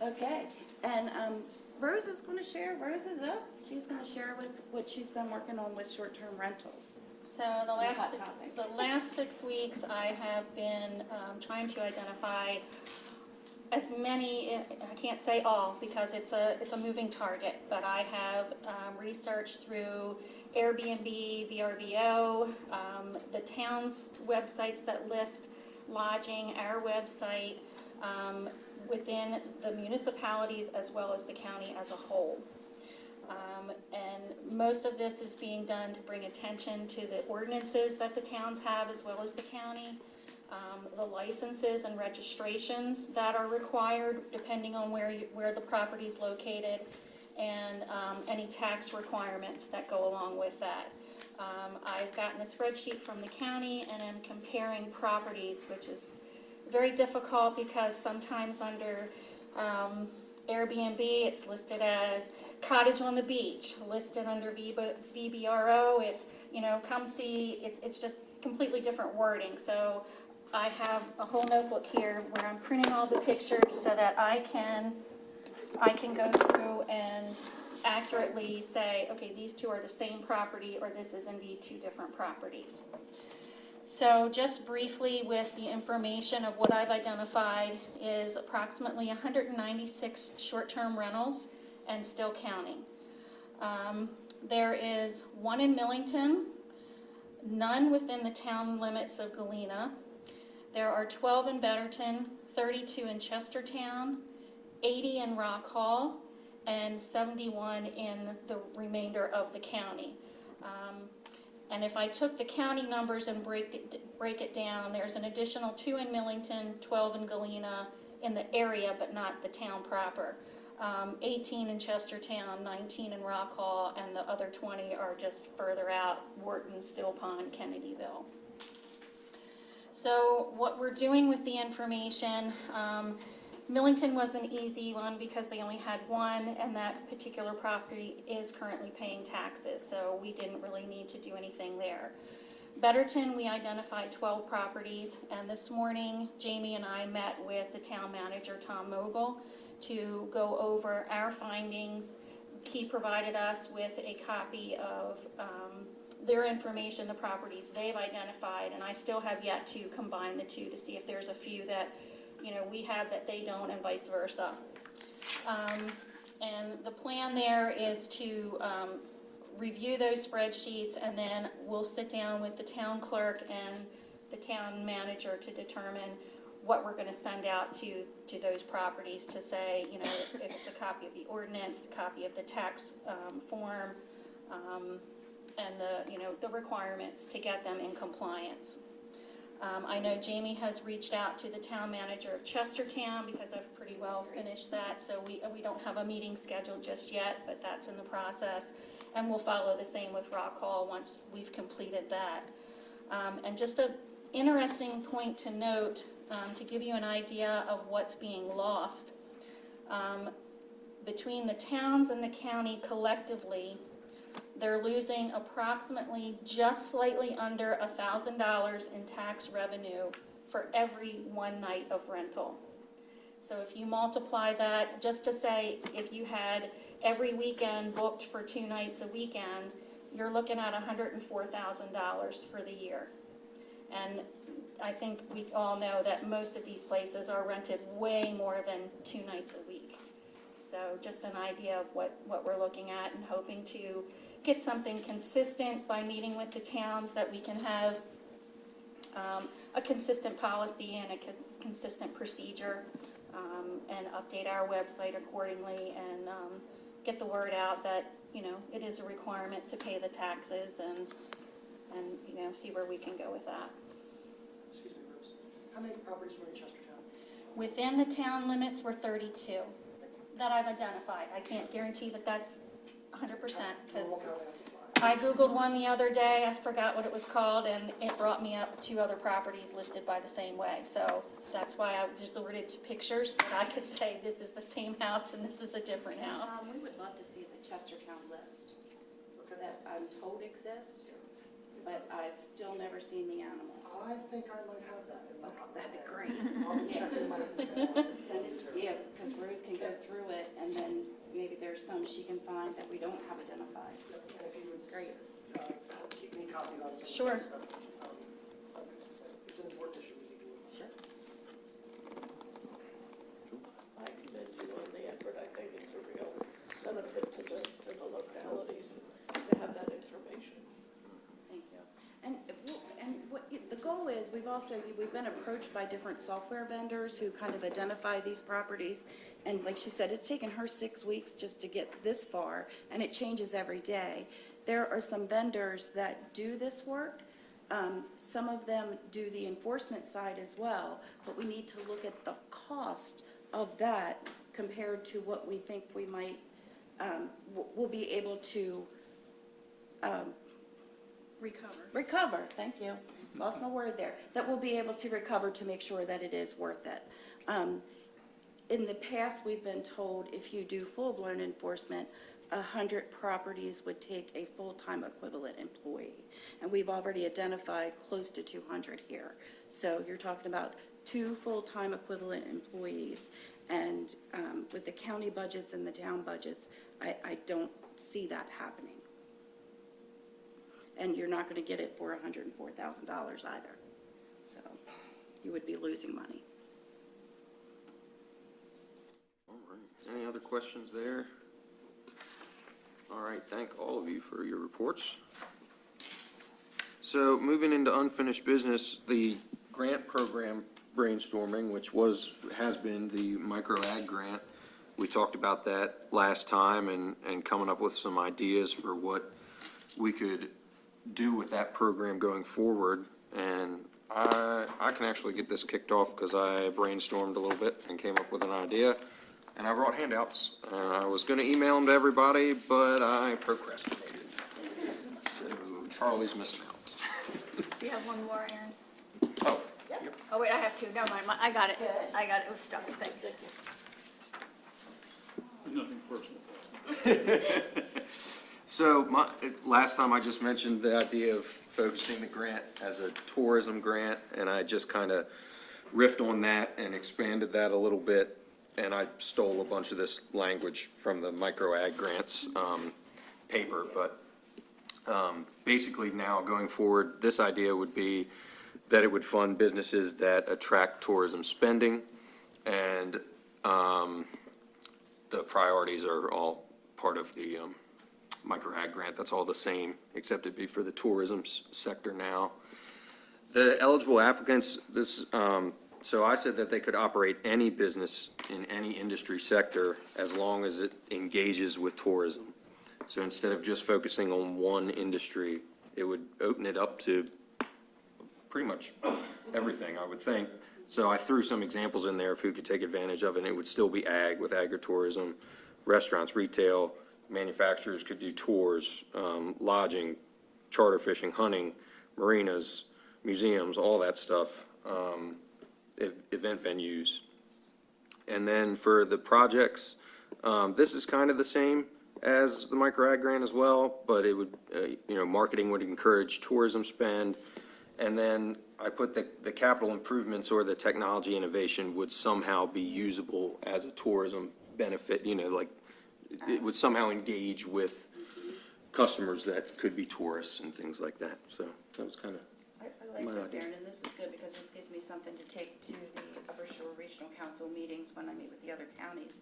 Okay, and Rose is going to share, Rose is up. She's going to share with what she's been working on with short-term rentals. So Hot topic. the last 6 weeks, I have been trying to identify as many, I can't say all, because it's a moving target, but I have researched through Airbnb, VRBO, the town's websites that list lodging, our website, within the municipalities as well as the county as a whole. And most of this is being done to bring attention to the ordinances that the towns have as well as the county, the licenses and registrations that are required depending on where the property is located, and any tax requirements that go along with that. I've gotten a spreadsheet from the county and am comparing properties, which is very difficult because sometimes under Airbnb, it's listed as cottage on the beach, listed under VBRO, it's, come see, it's just completely different wording. So I have a whole notebook here where I'm printing all the pictures so that I can go through and accurately say, okay, these two are the same property, or this is indeed two different properties. So just briefly with the information of what I've identified is approximately 196 short-term rentals and still counting. There is one in Millington, none within the town limits of Galena. There are 12 in Betterton, 32 in Chestertown, 80 in Rock Hall, and 71 in the remainder of the county. And if I took the county numbers and break it down, there's an additional 2 in Millington, 12 in Galena, in the area, but not the town proper. 18 in Chestertown, 19 in Rock Hall, and the other 20 are just further out, Wharton, Still Pond, Kennedyville. So what we're doing with the information, Millington was an easy one because they only had one, and that particular property is currently paying taxes, so we didn't really need to do anything there. Betterton, we identified 12 properties, and this morning, Jamie and I met with the town manager, Tom Mogul, to go over our findings. He provided us with a copy of their information, the properties they've identified, and I still have yet to combine the two to see if there's a few that we have that they don't, and vice versa. And the plan there is to review those spreadsheets, and then we'll sit down with the town clerk and the town manager to determine what we're going to send out to those properties to say, if it's a copy of the ordinance, a copy of the tax form, and the requirements to get them in compliance. I know Jamie has reached out to the town manager of Chestertown because I've pretty well finished that, so we don't have a meeting scheduled just yet, but that's in the process, and we'll follow the same with Rock Hall once we've completed that. And just an interesting point to note, to give you an idea of what's being lost, between the towns and the county collectively, they're losing approximately just slightly under $1,000 in tax revenue for every one night of rental. So if you multiply that, just to say, if you had every weekend booked for 2 nights a weekend, you're looking at $104,000 for the year. And I think we all know that most of these places are rented way more than 2 nights a week. So just an idea of what we're looking at, and hoping to get something consistent by meeting with the towns, that we can have a consistent policy and a consistent procedure, and update our website accordingly, and get the word out that it is a requirement to pay the taxes, and see where we can go with that. Excuse me, Rose. How many properties were in Chestertown? Within the town limits were 32. that I've identified. I can't guarantee that that's 100%, because I Googled one the other day, I forgot what it was called, and it brought me up 2 other properties listed by the same way. So that's why I resorted to pictures, so that I could say this is the same house and this is a different house. We would love to see the Chestertown list that I'm told exists, but I've still never seen the animal. I think I might have that in my Okay, that'd be great. I'll be checking my Send it, yeah, because Rose can go through it, and then maybe there's some she can find that we don't have identified. And if you would Great. keep me copied on some of Sure. that stuff. It's an important issue we need to work on. Sure. I commend you on the effort. I think it's a real benefit to the localities to have that information. Thank you. And the goal is, we've been approached by different software vendors who kind of identify these properties. And like she said, it's taken her 6 weeks just to get this far, and it changes every day. There are some vendors that do this work. Some of them do the enforcement side as well, but we need to look at the cost of that compared to what we think we might, we'll be able to recover, thank you, lost my word there, that we'll be able to recover to make sure that it is worth it. In the past, we've been told if you do full-blown enforcement, 100 properties would take a full-time equivalent employee. And we've already identified close to 200 here. So you're talking about 2 full-time equivalent employees. And with the county budgets and the town budgets, I don't see that happening. And you're not going to get it for $104,000 either. So you would be losing money. All right. Any other questions there? All right, thank all of you for your reports. So moving into unfinished business, the grant program brainstorming, which has been the micro ag grant. We talked about that last time and coming up with some ideas for what we could do with that program going forward. And I can actually get this kicked off because I brainstormed a little bit and came up with an idea. And I brought handouts. I was going to email them to everybody, but I procrastinated. So Charlie's missing out. Do you have one more, Aaron? Oh, Oh, wait, I have 2. Never mind. I got it. I got it. It was stuck. Thanks. Nothing personal. so last time I just mentioned the idea of focusing the grant as a tourism grant, and I just kind of riffed on that and expanded that a little bit. And I stole a bunch of this language from the micro ag grants paper, but basically now going forward, this idea would be that it would fund businesses that attract tourism spending, and the priorities are all part of the micro ag grant. That's all the same, except it'd be for the tourism sector now. The eligible applicants, so I said that they could operate any business in any industry sector as long as it engages with tourism. So instead of just focusing on one industry, it would open it up to pretty much everything, I would think. So I threw some examples in there of who could take advantage of it, and it would still be ag with agritourism, restaurants, retail, manufacturers could do tours, lodging, charter fishing, hunting, marinas, museums, all that stuff. Event venues. And then for the projects, this is kind of the same as the micro ag grant as well, but it would, marketing would encourage tourism spend. And then I put the capital improvements or the technology innovation would somehow be usable as a tourism benefit, like it would somehow engage with customers that could be tourists and things like that. So that was kind of. I like this, Aaron, and this is good because this gives me something to take to the Upper Shore Regional Council meetings when I meet with the other counties.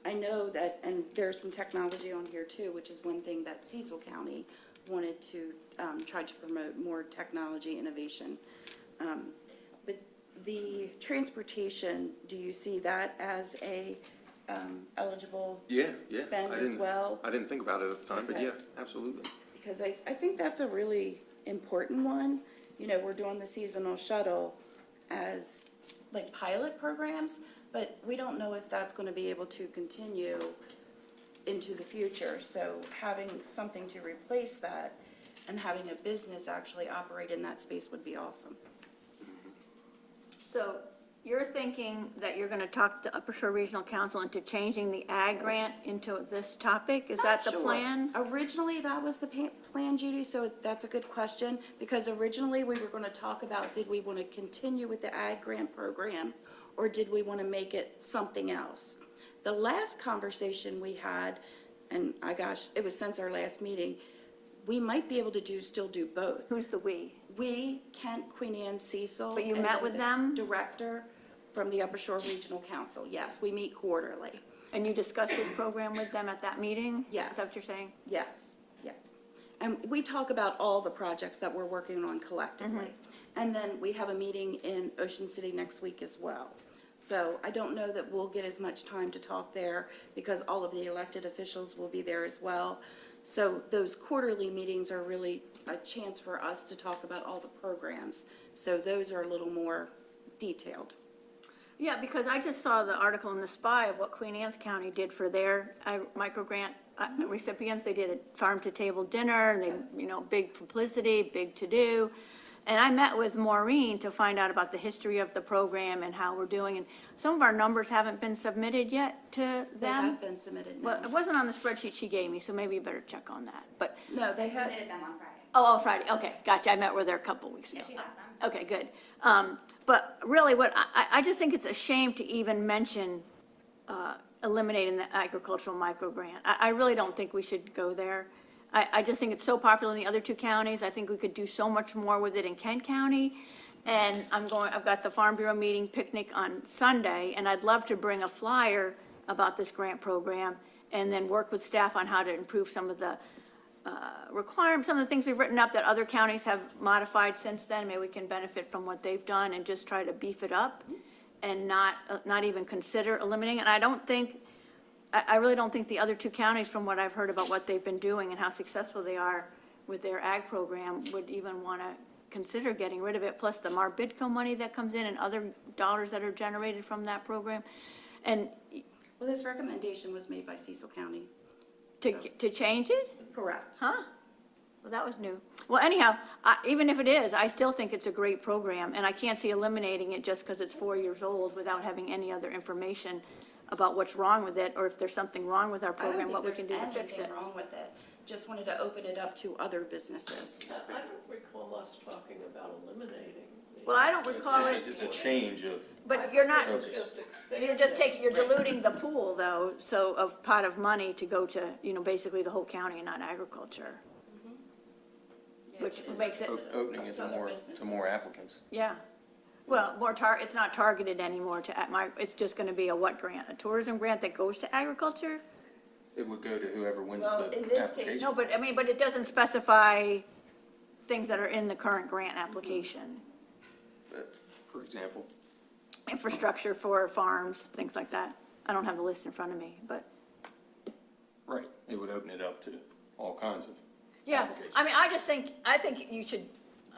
I know that, and there's some technology on here too, which is one thing that Cecil County wanted to try to promote more technology innovation. But the transportation, do you see that as a eligible spend as well? I didn't think about it at the time, but Okay. yeah, absolutely. Because I think that's a really important one. We're doing the seasonal shuttle as like pilot programs, but we don't know if that's going to be able to continue into the future. So having something to replace that and having a business actually operate in that space would be awesome. So you're thinking that you're gonna talk the Upper Shore Regional Council into changing the ag grant into this topic? Is that the Sure. plan? Originally, that was the plan, Judy, so that's a good question, because originally we were going to talk about, did we want to continue with the ag grant program, or did we want to make it something else? The last conversation we had, and it was since our last meeting, we might be able to still do both. Who's the we? We, Kent, Queen Anne, Cecil. But you and met then with the them? Director from the Upper Shore Regional Council. Yes, we meet quarterly. And you discussed this program with them at that meeting? Yes. Is that what you're saying? Yes, yeah. And we talk about all the projects that we're working on collectively. And then we have a meeting in Ocean City next week as well. So I don't know that we'll get as much time to talk there because all of the elected officials will be there as well. So those quarterly meetings are really a chance for us to talk about all the programs. So those are a little more detailed. Yeah, because I just saw the article in the Spy of what Queen Anne's County did for their microgrant recipients. They did a farm-to-table dinner, and they, big publicity, big to-do. And I met with Maureen to find out about the history of the program and how we're doing. And some of our numbers haven't been submitted yet to them. They have been submitted now. Well, it wasn't on the spreadsheet she gave me, so maybe you better check on that. But, No, they have, Submitted them on Friday. oh, Friday, okay, gotcha. I met with her a couple weeks ago. Yeah, she has them. Okay, good. But really, what I just think it's a shame to even mention eliminating the agricultural microgrant. I really don't think we should go there. I just think it's so popular in the other two counties. I think we could do so much more with it in Kent County. And I've got the Farm Bureau meeting picnic on Sunday, and I'd love to bring a flyer about this grant program and then work with staff on how to improve some of the requirements, some of the things we've written up that other counties have modified since then. Maybe we can benefit from what they've done and just try to beef it up and not even consider eliminating it. And I really don't think the other two counties, from what I've heard about what they've been doing and how successful they are with their ag program, would even want to consider getting rid of it, plus the Marbidco money that comes in and other dollars that are generated from that program. And well, this recommendation was made by Cecil County. to change it? Correct. Huh? Well, that was new. Well, anyhow, even if it is, I still think it's a great program, and I can't see eliminating it just because it's 4 years old without having any other information about what's wrong with it, or if there's something wrong with our program, what we can do to fix it. I don't think there's anything wrong with it. Just wanted to open it up to other businesses. I don't recall us talking about eliminating the. Well, I don't recall it, It's a change of, but you're not, It's just expanding. you're diluting the pool, though, so of pot of money to go to, basically the whole county and not agriculture. Which makes it, opening it To other to more businesses. applicants. yeah. Well, it's not targeted anymore it's just gonna be a what grant? A tourism grant that goes to agriculture? It would go to whoever wins Well, the in this case, application. No, but it doesn't specify things that are in the current grant application. For example, Infrastructure for farms, things like that. I don't have the list in front of me, but, right, it would open it up to all kinds of yeah. applications. I mean, I think you should,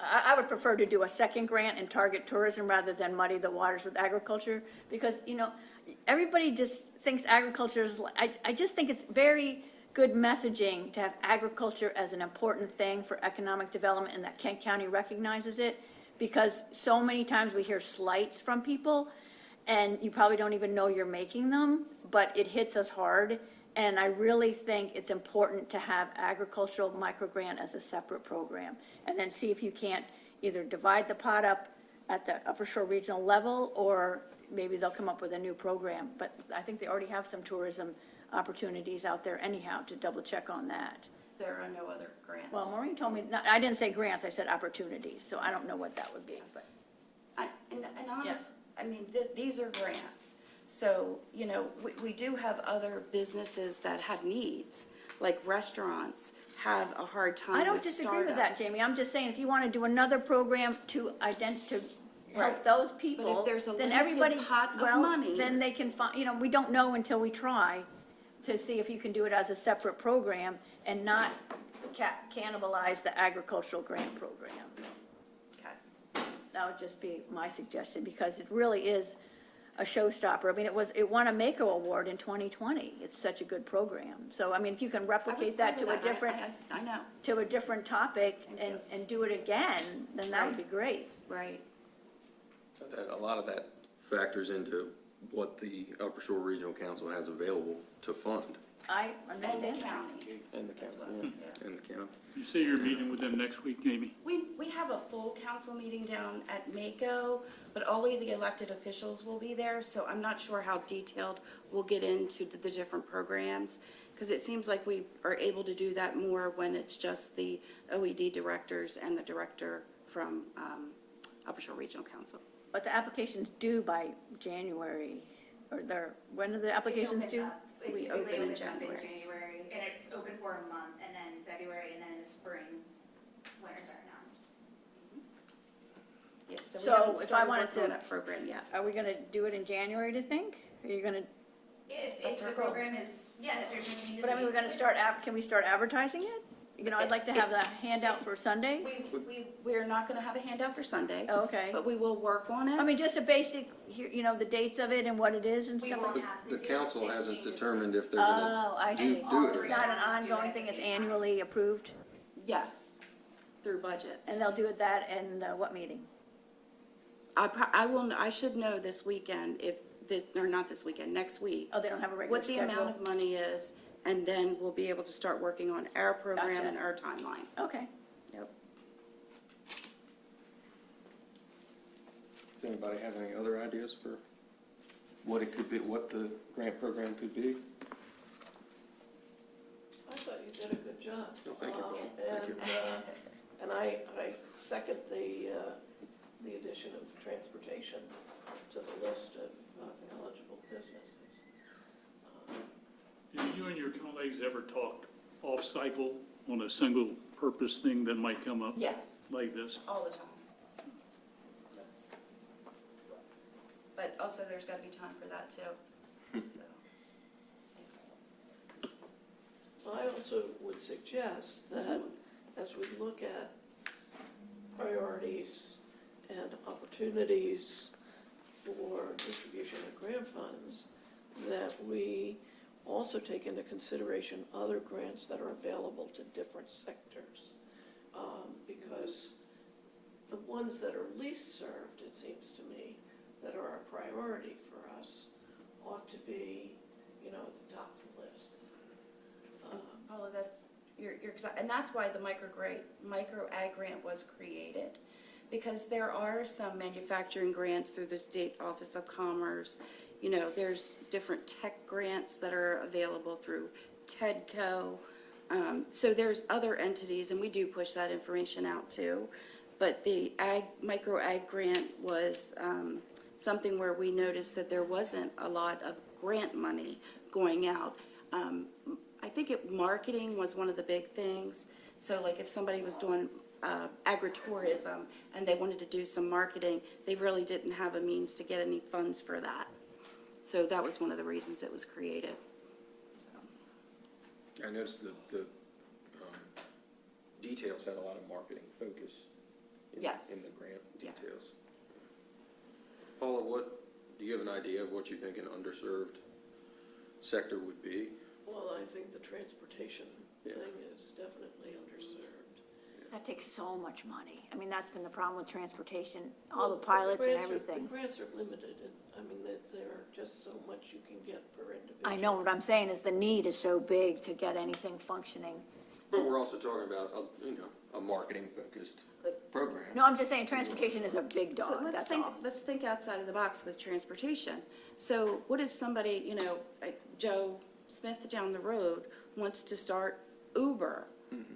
I would prefer to do a second grant and target tourism rather than muddy the waters with agriculture, because, everybody just thinks agriculture is, I just think it's very good messaging to have agriculture as an important thing for economic development, and that Kent County recognizes it, because so many times we hear slights from people, and you probably don't even know you're making them, but it hits us hard. And I really think it's important to have agricultural microgrant as a separate program, and then see if you can't either divide the pot up at the Upper Shore Regional level, or maybe they'll come up with a new program. But I think they already have some tourism opportunities out there anyhow, to double check on that. there are no other grants. Well, Maureen told me, I didn't say grants, I said opportunities, so I don't know what that would be, but. These are grants. So, we do have other businesses that have needs, like restaurants have a hard time I don't with disagree with that, startups. Jamie. I'm just saying, if you want to do another program to help Right. those people, if there's a then limited everybody, pot of well, money- then they can find, we don't know until we try to see if you can do it as a separate program and not cannibalize the agricultural grant program. Okay. That would just be my suggestion, because it really is a showstopper. I mean, it won a Mako Award in 2020. It's such a good program. So, I mean, if you can I was replicate that to part a of that. different, I know, to a different topic and do it again, then that would be great. right. That, a lot of that factors into what the Upper Shore Regional Council has available to fund. I And the understand that. county. And the county, yeah, and the county. You say you're meeting with them next week, Amy? We have a full council meeting down at Mako, but only the elected officials will be there, so I'm not sure how detailed we'll get into the different programs, because it seems like we are able to do that more when it's just the OED directors and the director from Upper Shore Regional Council. But the application's due by January, or when are the applications due? We It open in opens up in January. January, and it's open for a month, and then February, and then in the spring, winners are announced. Yeah, so we So haven't if I started wanted working on to- that program yet. Are we gonna do it in January, do you think? Are you gonna, If That's the our goal. program is, yeah, if there's any. but I mean, we're gonna can we start advertising it? You know, I'd like to have the handout for Sunday. We're not gonna have a handout for Sunday. Oh, okay. But we will work on it. I mean, just a basic, you know, the dates of it and what it is and We stuff won't like. have The dates, council it hasn't changes. determined if they're gonna Oh, I see. do It's it. not an Programs do it ongoing at the thing, it's same time. annually approved? Yes, through budgets. And they'll do it that and what meeting? I should know this weekend if this, or not this weekend, next week. Oh, they don't have a regular What the schedule? amount of money is, and then we'll be able to start working on our program Gotcha. and our timeline. Okay. Yep. Does anybody have any other ideas for what it could be, what the grant program could be? I thought you did a good job. No, thank you, Paul. Thank you. And I second the addition of transportation to the list of eligible businesses. Do you and your colleagues ever talk off-cycle on a single-purpose thing that might come up Yes, like this? all the time. But also, there's gotta be time for that too, so. I also would suggest that as we look at priorities and opportunities for distribution of grant funds, that we also take into consideration other grants that are available to different sectors. Because the ones that are least served, it seems to me, that are a priority for us, ought to be, at the top of the list. Oh, you're exact, and that's why the micro ag grant was created. Because there are some manufacturing grants through the State Office of Commerce. There's different tech grants that are available through TEDCO. So there's other entities, and we do push that information out too. But the micro ag grant was something where we noticed that there wasn't a lot of grant money going out. I think marketing was one of the big things. So like if somebody was doing agritourism and they wanted to do some marketing, they really didn't have a means to get any funds for that. So that was one of the reasons it was created. I noticed the details had a lot of marketing focus in Yes. the grant Yeah. details. Paula, do you have an idea of what you think an underserved sector would be? Well, I think the transportation Yeah. thing is definitely underserved. That takes so much money. I mean, that's been the problem with transportation, all the Well, pilots and grants everything. The grants are limited, and, there are just so much you can get per individual. I know, what I'm saying is the need is so big to get anything functioning. But we're also talking about, a marketing-focused program. No, I'm just saying transportation is a big So dog, that's all. let's think outside of the box with transportation. So what if somebody, like Joe Smith down the road wants to start Uber,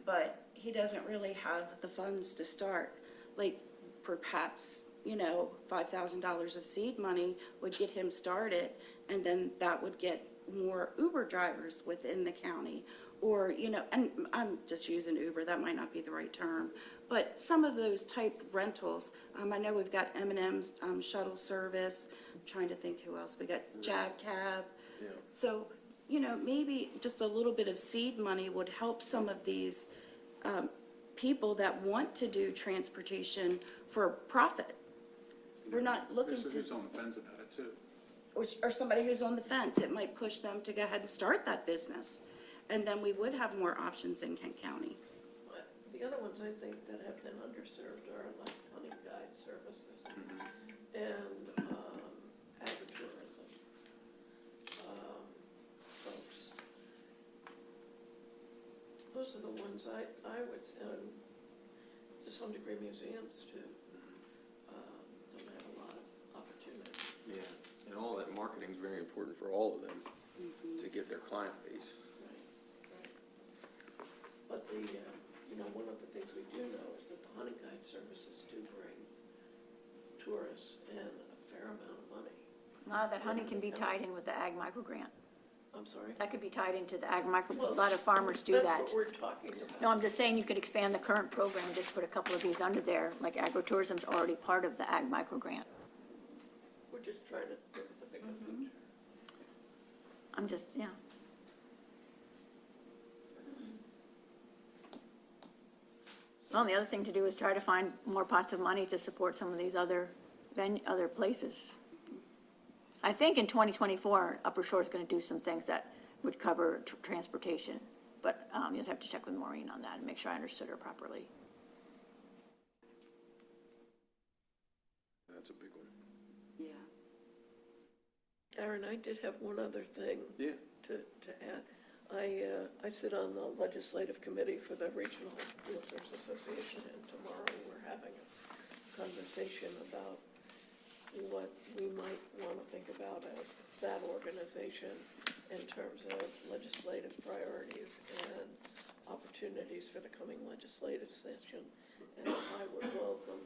but he doesn't really have the funds to start? Like perhaps, $5,000 of seed money would get him started, and then that would get more Uber drivers within the county. Or, and I'm just using Uber, that might not be the right term, but some of those type rentals, I know we've got M&M's shuttle service, I'm trying to think who else, we got Jag Cab. Yeah. So, maybe just a little bit of seed money would help some of these people that want to do transportation for profit. We're not looking There's to, who's on the fence about it too. or somebody who's on the fence. It might push them to go ahead and start that business. And then we would have more options in Kent County. But the other ones I think that have been underserved are like hunting guide services and agritourism folks. Those are the ones I would, and to some degree museums too. Don't have a lot of opportunity. Yeah, and all that marketing is very important for all of them to get their client base. Right. But one of the things we do know is that the hunting guide services do bring tourists and a fair amount of money. A lot of that honey can be tied in with the ag micro grant. I'm sorry? That could be tied into the ag micro, a lot of farmers do that. That's what we're talking about. No, I'm just saying you could expand the current program, just put a couple of these under there, like agritourism's already part of the ag micro grant. We're just trying to look at the bigger picture. I'm just, yeah. Well, the other thing to do is try to find more pots of money to support some of these other places. I think in 2024, Upper Shore is going to do some things that would cover transportation, but you'll have to check with Maureen on that and make sure I understood her properly. That's a big one. Yeah. Aaron, I did have one other thing Yeah. to add. I sit on the legislative committee for the Regional Realtors Association, and tomorrow we're having a conversation about what we might want to think about as that organization in terms of legislative priorities and opportunities for the coming legislative session. And I would welcome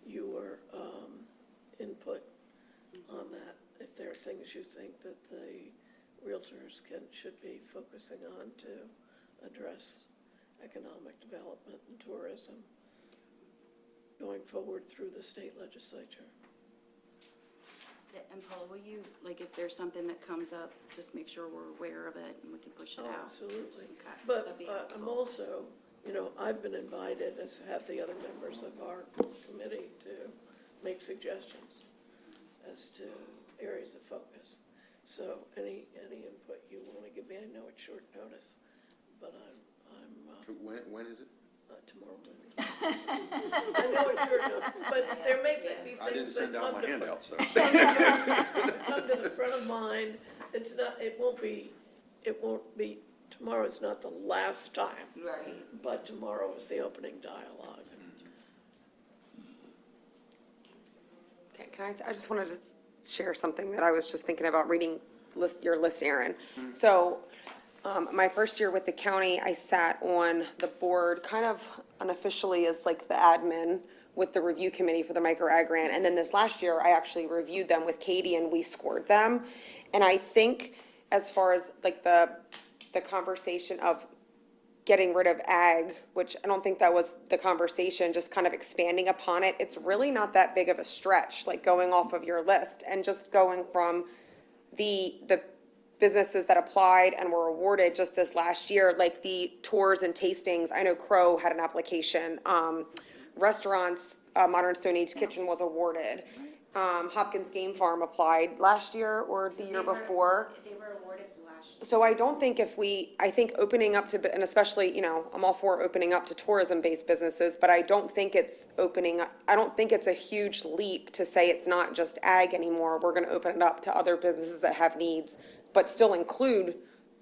your input on that, if there are things you think that the realtors should be focusing on to address economic development and tourism going forward through the state legislature. And Paula, will you, like, if there's something that comes up, just make sure we're aware of it and we can push it Oh, out? absolutely. Okay, But that'd be I'm helpful. also, I've been invited, as have the other members of our committee, to make suggestions as to areas of focus. So any input you want to give me, I know it's short notice, but I'm When is it? tomorrow morning. I know it's short notice, but there may be I didn't things that send out come my to handout, so. come to the front of mind. It won't be, tomorrow's not the last time. Right. But tomorrow is the opening dialogue. Okay, I just wanted to share something that I was just thinking about reading your list, Aaron. So, my first year with the county, I sat on the board, kind of unofficially as like the admin with the review committee for the micro ag grant. And then this last year, I actually reviewed them with Katie and we scored them. And I think as far as like the conversation of getting rid of ag, which I don't think that was the conversation, just kind of expanding upon it, it's really not that big of a stretch, like going off of your list and just going from the businesses that applied and were awarded just this last year, like the tours and tastings. I know Crow had an application. Restaurants, Modern Stone Age Kitchen was awarded. Hopkins Game Farm applied last year or the year before. They were awarded last year. So I don't think I think opening up to, and especially, I'm all for opening up to tourism-based businesses, but I don't think it's a huge leap to say it's not just ag anymore. We're gonna open it up to other businesses that have needs, but still include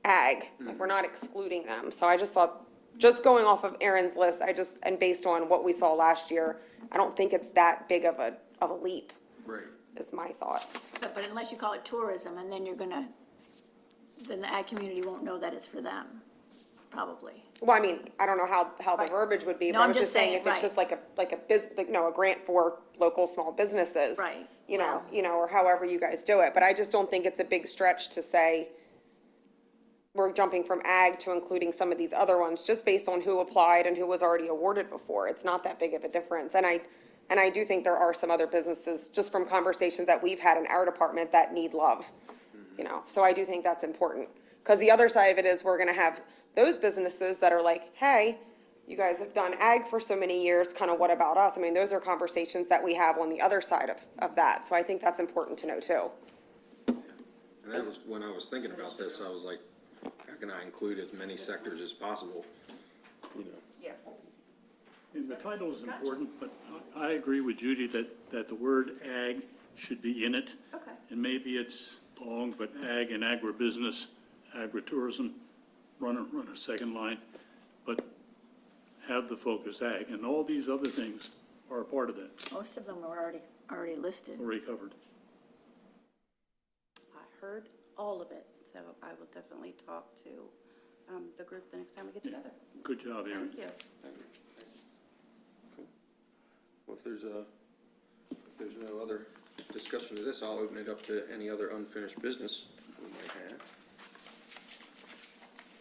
ag. Like, we're not excluding them. So I just thought, just going off of Aaron's list, and based on what we saw last year, I don't think it's that big of a leap. Right. Is my thoughts. But unless you call it tourism, and then then the ag community won't know that it's for them, probably. Well, I mean, I don't know how the Right. verbiage would be, No, but I I'm was just just saying saying, if it's right. just a grant for local small businesses. Right. Or however you guys do it, but I just don't think it's a big stretch to say we're jumping from ag to including some of these other ones, just based on who applied and who was already awarded before. It's not that big of a difference. And I do think there are some other businesses, just from conversations that we've had in our department, that need love. So I do think that's important. Because the other side of it is we're gonna have those businesses that are like, hey, you guys have done ag for so many years, kind of what about us? I mean, those are conversations that we have on the other side of that. So I think that's important to know too. And that was, when I was thinking about this, I was like, how can I include as many sectors as possible? You know, Yeah. And the title is important, but I agree with Judy that the word ag should be in it. Okay. And maybe it's long, but ag and agribusiness, agritourism, run a second line, but have the focus ag, and all these other things are a part of that, Most of them are already listed. already covered. I heard all of it, so I will definitely talk to the group the next time we get together. Good job, Aaron. Thank you. cool. Well, if there's no other discussion of this, I'll open it up to any other unfinished business we might have.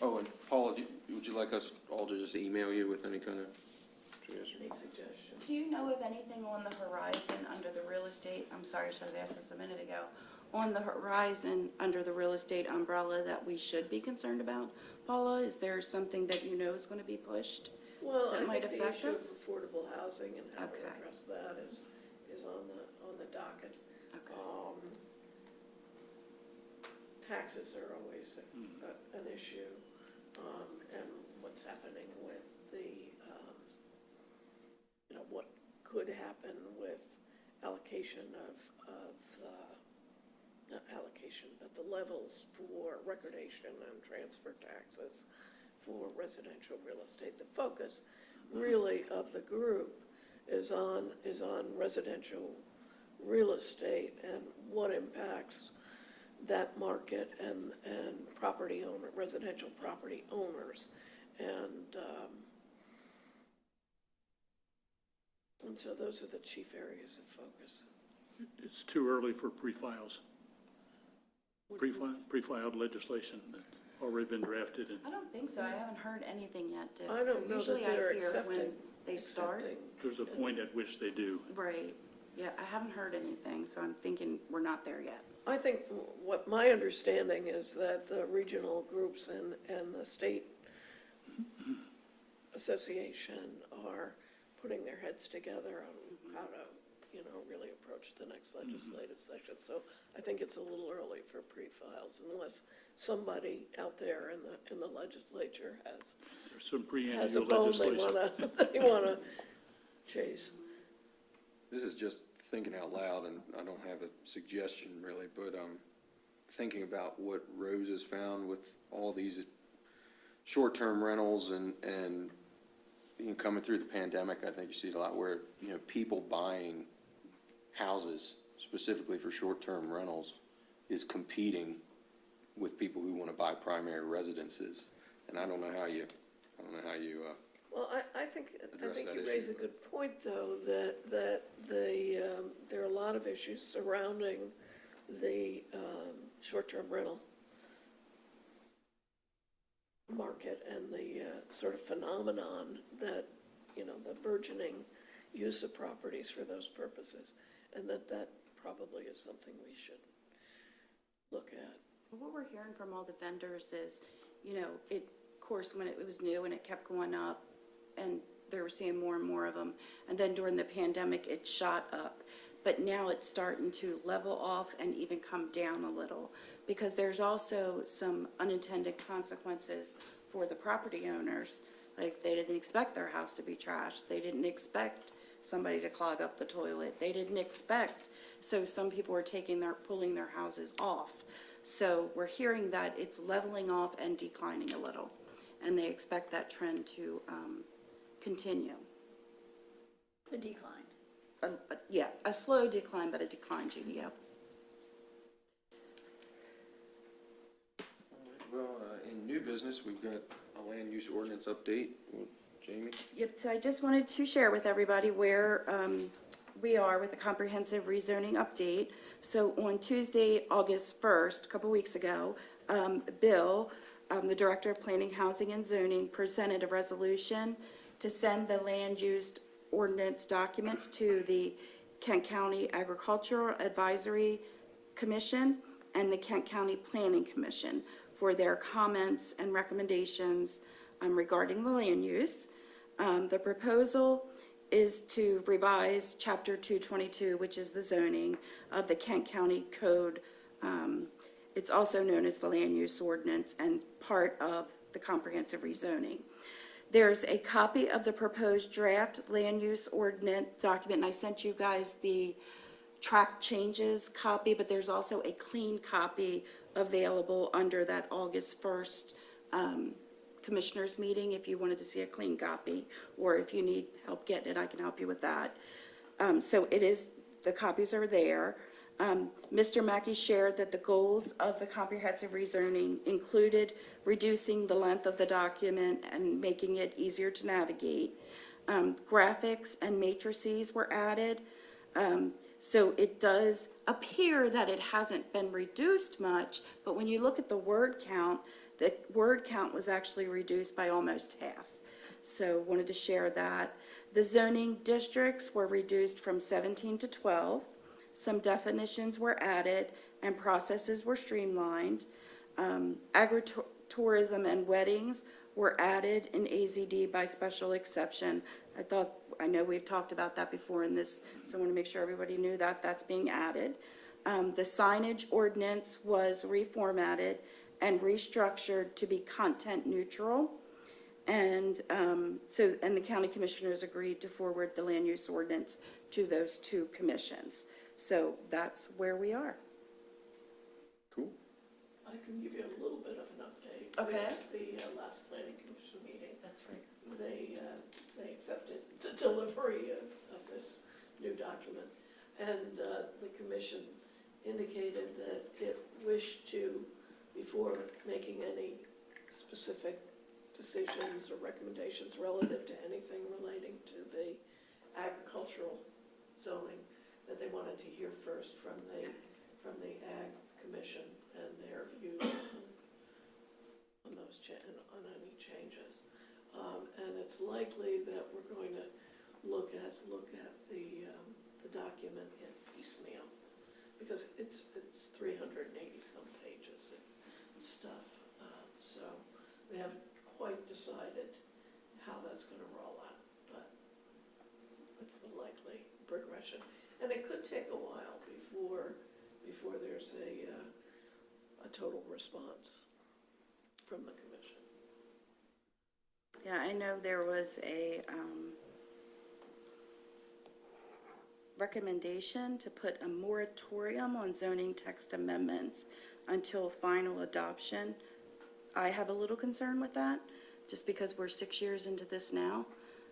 Oh, and Paula, would you like us all to just email you with any kind of suggestion? Any suggestions? Do you know of anything on the horizon under the real estate, I'm sorry, I should have asked this a minute ago, on the horizon under the real estate umbrella that we should be concerned about? Paula, is there something that you know is going to be pushed? Well, That I might think the affect issue of us? affordable housing and how to Okay. address that is on the docket. Okay. Taxes are always an issue, and what's happening with the, what could happen with allocation not allocation, but the levels for recordation and transfer taxes for residential real estate. The focus really of the group is on residential real estate and what impacts that market and residential property owners. And so those are the chief areas of focus. It's too early for pre-files. Pre-filed legislation that's already been drafted, and I don't think so. I haven't heard anything yet, Dick. I don't know So that usually they're I hear when accepting. they start. there's a point at which they do. Right. Yeah, I haven't heard anything, so I'm thinking we're not there yet. I think what my understanding is that the regional groups and the state association are putting their heads together on how to, really approach the next legislative session. So I think it's a little early for pre-files unless somebody out there in the legislature has There's some a pre-annual bone legislation. they wanna chase. This is just thinking out loud, and I don't have a suggestion really, but thinking about what Rose has found with all these short-term rentals and coming through the pandemic, I think you see it a lot where, people buying houses specifically for short-term rentals is competing with people who want to buy primary residences. And I don't know how you Well, I think address that you issue, raise a but- good point, though, that there are a lot of issues surrounding the short-term rental market and the sort of phenomenon that, the burgeoning use of properties for those purposes, and that probably is something we should look at. What we're hearing from all the vendors is, of course, when it was new and it kept going up, and they were seeing more and more of them, and then during the pandemic, it shot up. But now it's starting to level off and even come down a little, because there's also some unintended consequences for the property owners. Like, they didn't expect their house to be trashed. They didn't expect somebody to clog up the toilet. They didn't expect, so some people are pulling their houses off. So we're hearing that it's leveling off and declining a little, and they expect that trend to continue. The decline. Yeah, a slow decline, but a decline, Judy, yeah. Well, in new business, we've got a land use ordinance update. Jamie? Yep, so I just wanted to share with everybody where we are with a comprehensive rezoning update. So on Tuesday, August 1st, a couple weeks ago, Bill, the Director of Planning, Housing, and Zoning, presented a resolution to send the land use ordinance documents to the Kent County Agricultural Advisory Commission and the Kent County Planning Commission for their comments and recommendations regarding the land use. The proposal is to revise Chapter 222, which is the zoning of the Kent County Code, It's also known as the land use ordinance and part of the comprehensive rezoning. There's a copy of the proposed draft land use ordinance document, and I sent you guys the track changes copy, but there's also a clean copy available under that August 1st commissioners meeting if you wanted to see a clean copy, or if you need help getting it, I can help you with that. So it is, the copies are there. Mr. Mackey shared that the goals of the comprehensive rezoning included reducing the length of the document and making it easier to navigate. Graphics and matrices were added. So it does appear that it hasn't been reduced much, but when you look at the word count, the word count was actually reduced by almost half. So wanted to share that. The zoning districts were reduced from 17 to 12. Some definitions were added and processes were streamlined. Agritourism and weddings were added in AZD by special exception. I know we've talked about that before in this, so I want to make sure everybody knew that that's being added. The signage ordinance was reformatted and restructured to be content neutral. And and the county commissioners agreed to forward the land use ordinance to those two commissions. So that's where we are. Cool. I can give you a little bit of an update. Okay. At the last planning commission meeting, That's right. they accepted the delivery of this new document. And the commission indicated that it wished to, before making any specific decisions or recommendations relative to anything relating to the agricultural zoning, that they wanted to hear first from the Ag Commission and their views on those on any changes. And it's likely that we're going to look at the document in piecemeal, because it's 380 some pages of stuff. So we haven't quite decided how that's going to roll out, but that's the likely progression. And it could take a while before there's a total response from the commission. Yeah, I know there was a recommendation to put a moratorium on zoning text amendments until final adoption. I have a little concern with that, just because we're 6 years into this now.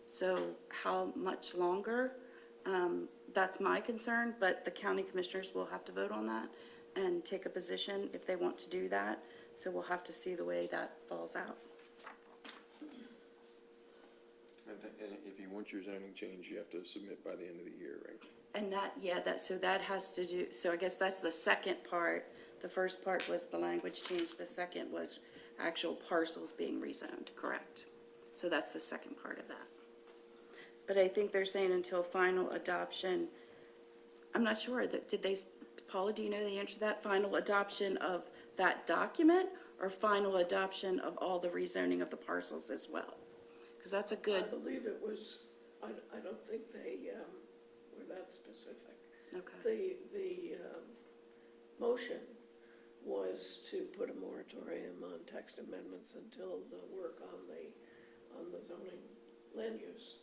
So how much longer? That's my concern, but the county commissioners will have to vote on that and take a position if they want to do that. So we'll have to see the way that falls out. And if you want your zoning change, you have to submit by the end of the year, right? And so that has to do, so I guess that's the second part. The first part was the language change. The second was actual parcels being rezoned, correct? So that's the second part of that. But I think they're saying until final adoption. I'm not sure, Paula, do you know the answer to that? Final adoption of that document, or final adoption of all the rezoning of the parcels as well? Because that's a good. I believe it was, I don't think they were that specific. Okay. The motion was to put a moratorium on text amendments until the work on the zoning land use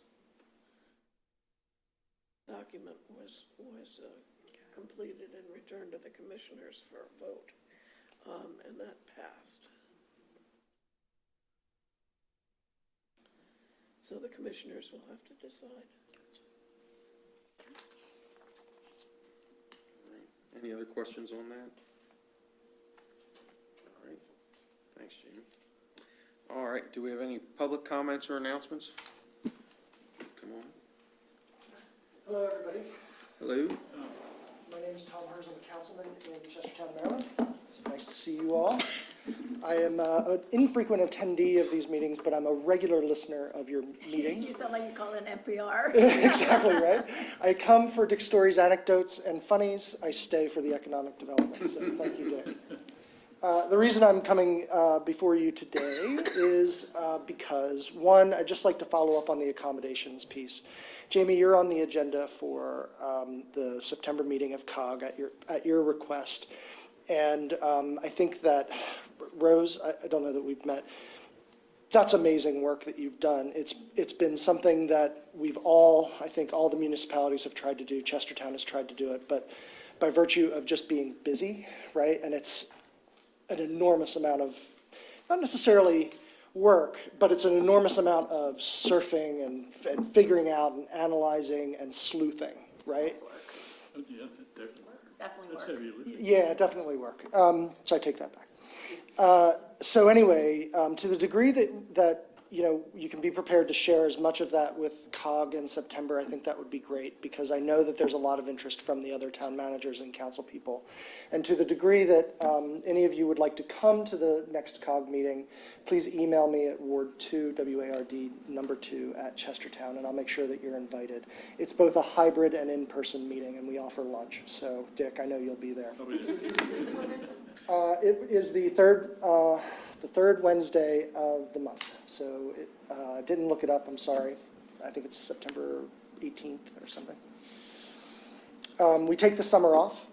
document was completed and returned to the commissioners for a vote, and that passed. So the commissioners will have to decide. All right. Any other questions on that? All right. Thanks, Jamie. All right. Do we have any public comments or announcements? Come on. Hello, everybody. Hello. My name is Tom Hers. I'm a councilman in Chestertown, Maryland. It's nice to see you all. I am an infrequent attendee of these meetings, but I'm a regular listener of your meetings. You sound like you call it an NPR. Exactly right. I come for Dick Story's anecdotes and funnies. I stay for the economic development. So thank you, Dick. The reason I'm coming before you today is because, one, I'd just like to follow up on the accommodations piece. Jamie, you're on the agenda for the September meeting of COG at your request. And I think that, Rose, I don't know that we've met, that's amazing work that you've done. It's been something that we've all, I think all the municipalities have tried to do. Chestertown has tried to do it, but by virtue of just being busy, right? And it's an enormous amount of, not necessarily work, but it's an enormous amount of surfing and figuring out and analyzing and sleuthing, right? Yeah, Definitely that's work. heavy lifting. Yeah, definitely work. So I take that back. So anyway, to the degree that you can be prepared to share as much of that with COG in September, I think that would be great, because I know that there's a lot of interest from the other town managers and council people. And to the degree that any of you would like to come to the next COG meeting, please email me at ward2, WARD number 2 at Chestertown, and I'll make sure that you're invited. It's both a hybrid and in-person meeting, and we offer lunch. So Dick, I know you'll be there. It is the third Wednesday of the month. So I didn't look it up, I'm sorry. I think it's September 18th or something. We take the summer off.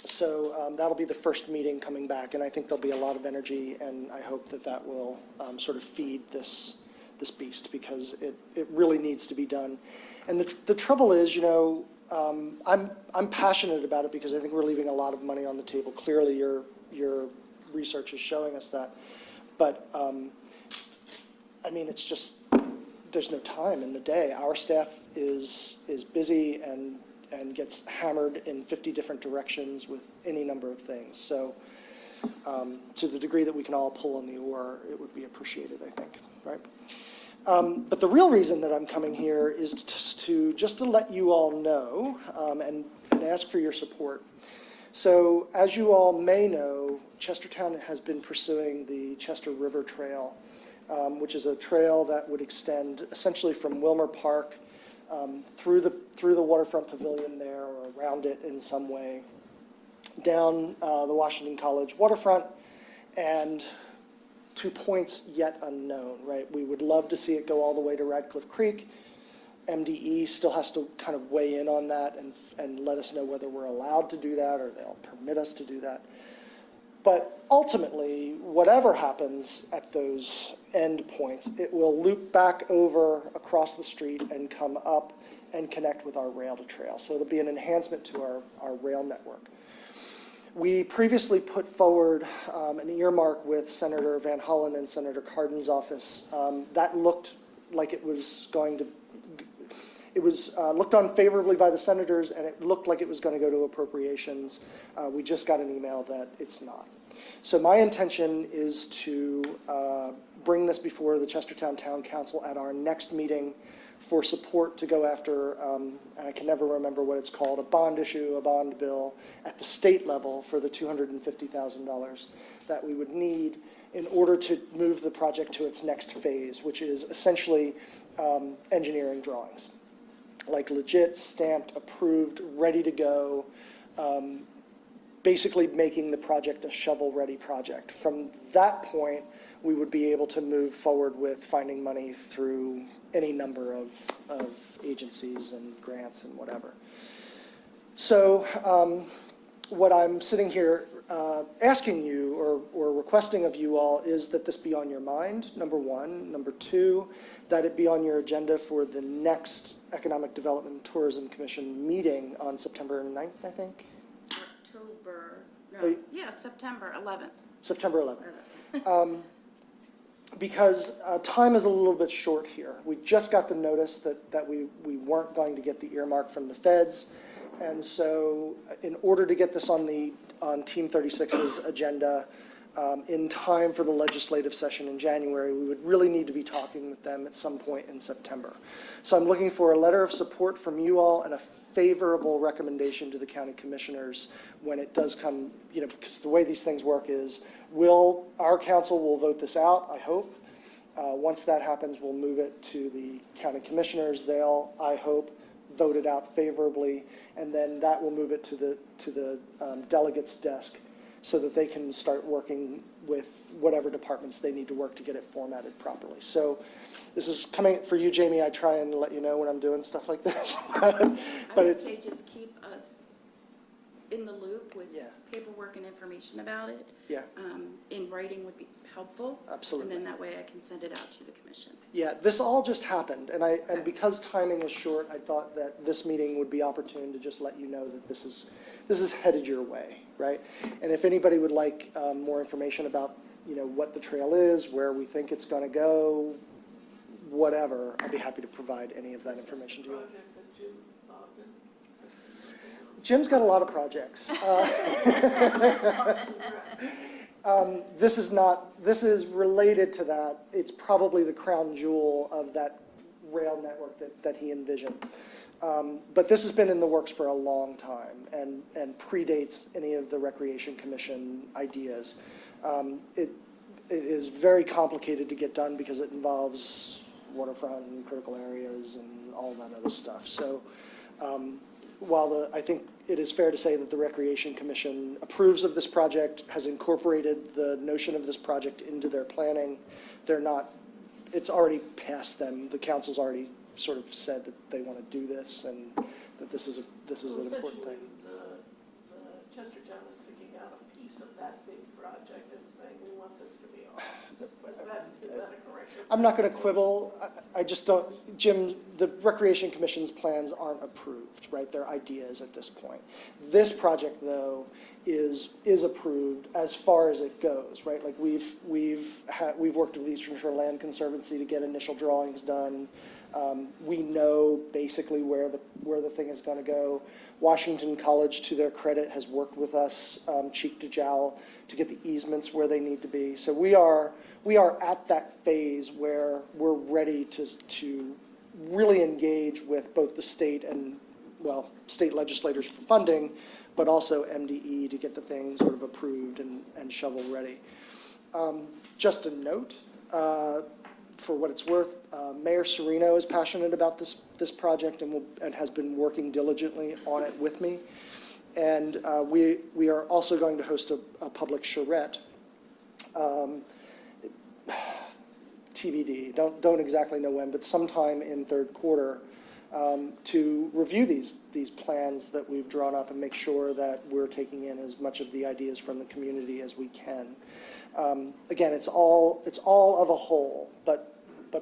So that'll be the first meeting coming back, and I think there'll be a lot of energy, and I hope that that will sort of feed this beast, because it really needs to be done. And the trouble is, I'm passionate about it because I think we're leaving a lot of money on the table. Clearly, your research is showing us that. But, I mean, it's just, there's no time in the day. Our staff is busy and gets hammered in 50 different directions with any number of things. So to the degree that we can all pull on the oar, it would be appreciated, I think, right? But the real reason that I'm coming here is just to let you all know and ask for your support. So as you all may know, Chestertown has been pursuing the Chester River Trail, which is a trail that would extend essentially from Wilmer Park through the waterfront pavilion there, or around it in some way, down the Washington College waterfront, and to points yet unknown, right? We would love to see it go all the way to Radcliffe Creek. MDE still has to kind of weigh in on that and let us know whether we're allowed to do that or they'll permit us to do that. But ultimately, whatever happens at those end points, it will loop back over across the street and come up and connect with our rail to trail. So it'll be an enhancement to our rail network. We previously put forward an earmark with Senator Van Hollen and Senator Cardin's office. That looked like it was going to, it was looked on favorably by the senators, and it looked like it was going to go to appropriations. We just got an email that it's not. So my intention is to bring this before the Chestertown Town Council at our next meeting for support to go after, I can never remember what it's called, a bond issue, a bond bill at the state level for the $250,000 that we would need in order to move the project to its next phase, which is essentially engineering drawings. Like legit, stamped, approved, ready to go, basically making the project a shovel-ready project. From that point, we would be able to move forward with finding money through any number of agencies and grants and whatever. So what I'm sitting here asking you or requesting of you all is that this be on your mind, number one. Number two, that it be on your agenda for the next Economic Development and Tourism Commission meeting on September 9th, I think? September 11th. September 11th. Because time is a little bit short here. We just got the notice that we weren't going to get the earmark from the feds. And so in order to get this on Team 36's agenda in time for the legislative session in January, we would really need to be talking with them at some point in September. So I'm looking for a letter of support from you all and a favorable recommendation to the county commissioners when it does come, because the way these things work is our council will vote this out, I hope. Once that happens, we'll move it to the county commissioners. They'll, I hope, vote it out favorably, and then that will move it to the delegates' desk so that they can start working with whatever departments they need to work to get it formatted properly. So this is coming for you, Jamie. I try and let you know when I'm doing stuff like this. I would it's say just keep us, in the loop with Yeah. paperwork and information about it, Yeah, in writing would be helpful. Absolutely. And then that way I can send it out to the commission. yeah, this all just happened, and because timing is short, I thought that this meeting would be opportune to just let you know that this is headed your way, right? And if anybody would like more information about, what the trail is, where we think it's gonna go, whatever, I'd be happy to provide any of that information to you. Project that Jim Ogden has been working on. Jim's got a lot of projects. This is related to that. It's probably the crown jewel of that rail network that he envisions. But this has been in the works for a long time and predates any of the Recreation Commission ideas. It is very complicated to get done because it involves waterfront and critical areas and all that other stuff. So while I think it is fair to say that the Recreation Commission approves of this project, has incorporated the notion of this project into their planning, it's already past them. The council's already sort of said that they want to do this and that this is an important thing. The Chestertown is picking out a piece of that big project and saying, we want this to be ours. Is that a correct? I'm not going to quibble. I just don't, Jim, the Recreation Commission's plans aren't approved, right? They're ideas at this point. This project, though, is approved as far as it goes, right? Like we've worked with Eastern Shore Land Conservancy to get initial drawings done. We know basically where the thing is going to go. Washington College, to their credit, has worked with us cheek to jowl to get the easements where they need to be. So we are at that phase where we're ready to really engage with both the state and, state legislators for funding, but also MDE to get the thing sort of approved and shovel ready. Just a note, for what it's worth, Mayor Serino is passionate about this project and has been working diligently on it with me. And we are also going to host a public charrette. TBD, don't exactly know when, but sometime in third quarter, to review these plans that we've drawn up and make sure that we're taking in as much of the ideas from the community as we can. Again, it's all of a whole, but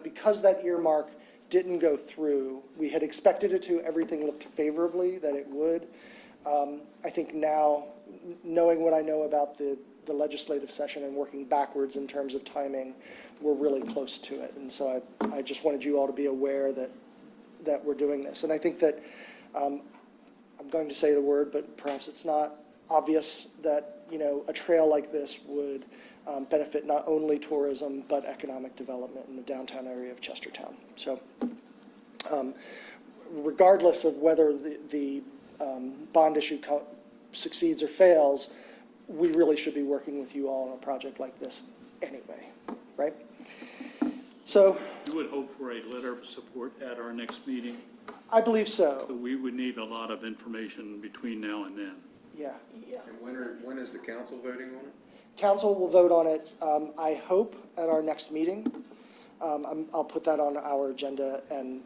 because that earmark didn't go through, we had expected it to, everything looked favorably that it would. I think now, knowing what I know about the legislative session and working backwards in terms of timing, we're really close to it. And so I just wanted you all to be aware that we're doing this. And I think that, I'm going to say the word, but perhaps it's not obvious that, a trail like this would benefit not only tourism, but economic development in the downtown area of Chestertown. So regardless of whether the bond issue succeeds or fails, we really should be working with you all on a project like this anyway, right? So You would hope for a letter of support at our next meeting. I believe so. So we would need a lot of information between now and then. Yeah. And when is the council voting on it? Council will vote on it, I hope, at our next meeting. I'll put that on our agenda, and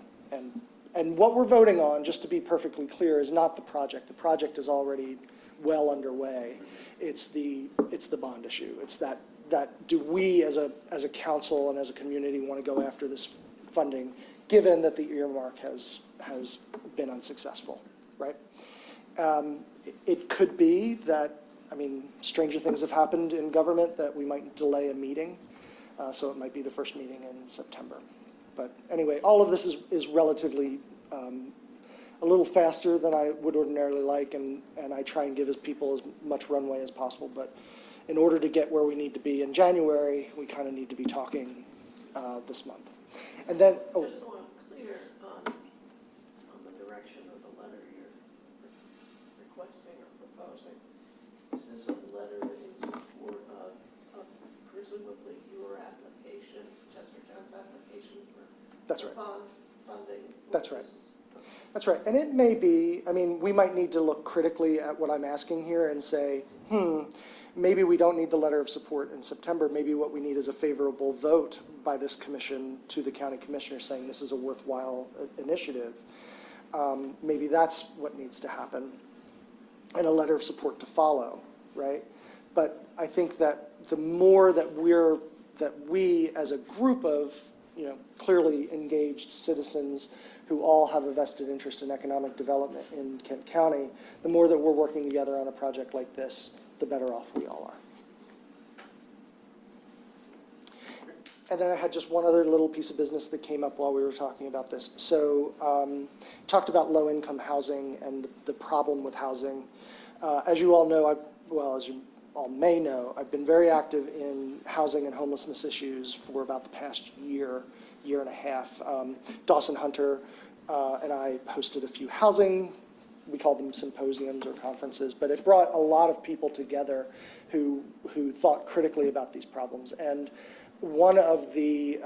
what we're voting on, just to be perfectly clear, is not the project. The project is already well underway. It's the bond issue. It's that do we as a council and as a community want to go after this funding, given that the earmark has been unsuccessful, right? It could be that, stranger things have happened in government, that we might delay a meeting, so it might be the first meeting in September. But anyway, all of this is relatively a little faster than I would ordinarily like, and I try and give people as much runway as possible. But in order to get where we need to be in January, we kind of need to be talking this month. And then, Just so I'm clear on the direction of the letter you're requesting or proposing, is this a letter in support of presumably your application, Chestertown's application for That's right. bond funding? That's right. That's right. And it may be, we might need to look critically at what I'm asking here and say, maybe we don't need the letter of support in September. Maybe what we need is a favorable vote by this commission to the county commissioner saying this is a worthwhile initiative. Maybe that's what needs to happen. and a letter of support to follow, right? But I think that the more that we as a group of, clearly engaged citizens who all have a vested interest in economic development in Kent County, the more that we're working together on a project like this, the better off we all are. And then I had just one other little piece of business that came up while we were talking about this. So talked about low-income housing and the problem with housing. As you all know, as you all may know, I've been very active in housing and homelessness issues for about the past year and a half. Dawson Hunter and I hosted a few housing, we called them symposiums or conferences, but it brought a lot of people together who thought critically about these problems. And one of the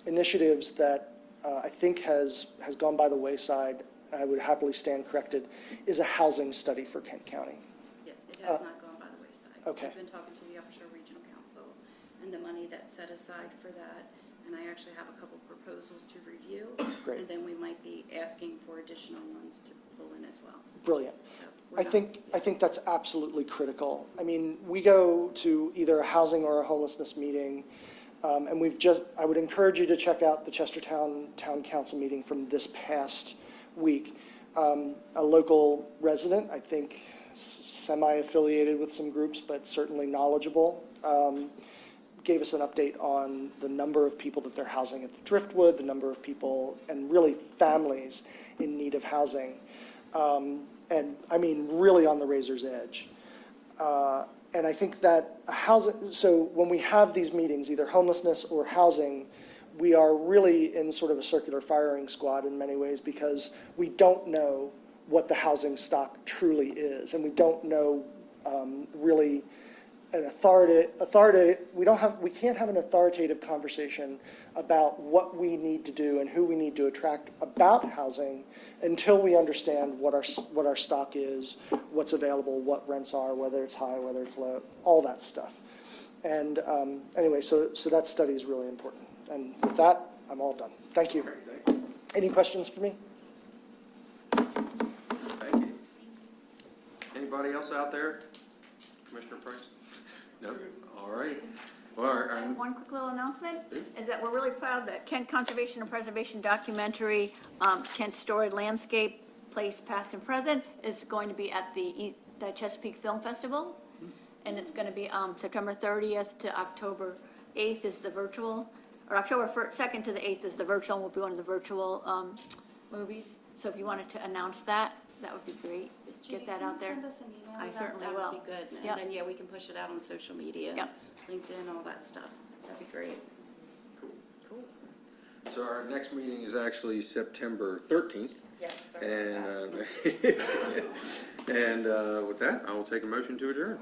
initiatives that I think has gone by the wayside, I would happily stand corrected, is a housing study for Kent County. Yeah, it has not gone by the wayside. Okay. I've been talking to the Upper Shore Regional Council and the money that's set aside for that, and I actually have a couple proposals to review. Great. And then we might be asking for additional ones to pull in as well. Brilliant. So we're I think that's absolutely critical. I mean, we go to either a housing or a homelessness meeting, and I would encourage you to check out the Chestertown Town Council meeting from this past week. A local resident, I think semi-affiliated with some groups, but certainly knowledgeable, gave us an update on the number of people that they're housing at the Driftwood, the number of people, and really families in need of housing. And I mean, really on the razor's edge. And I think that so when we have these meetings, either homelessness or housing, we are really in sort of a circular firing squad in many ways, because we don't know what the housing stock truly is, and we don't know really an we can't have an authoritative conversation about what we need to do and who we need to attract about housing until we understand what our stock is, what's available, what rents are, whether it's high, whether it's low, all that stuff. And anyway, so that study is really important. And with that, I'm all done. Thank you. Any questions for me? Thank you. Anybody else out there? Commissioner Price? No? All right. Well, And one quick little announcement is that we're really proud that Kent Conservation and Preservation documentary, Kent Storied Landscape, Place Past and Present, is going to be at the Chesapeake Film Festival. And it's going to be September 30th to October 8th is the virtual, or October 2nd to the 8th is the virtual, and will be one of the virtual movies. So if you wanted to announce that, that would be great. Get that out there. Send us an email. I certainly That will. would be good. Yep. And then, yeah, we can push it out on social media. Yep. LinkedIn, all that stuff. That'd be great. Cool. So our next meeting is actually September 13th. Yes, sir. And with that, I will take a motion to adjourn.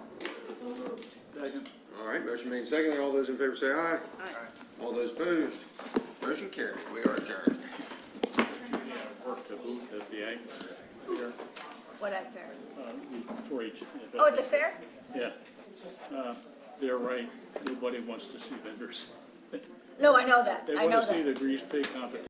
Second. All right, motion made second. All those in favor say aye. Aye. All those opposed? Motion carried. We are adjourned. Worked a booth at the ag fair, What at fair? 4-H. Oh, at the fair? Yeah. They're right. Nobody wants to see vendors. No, I know that. They I want know to see that. the grease pig competition.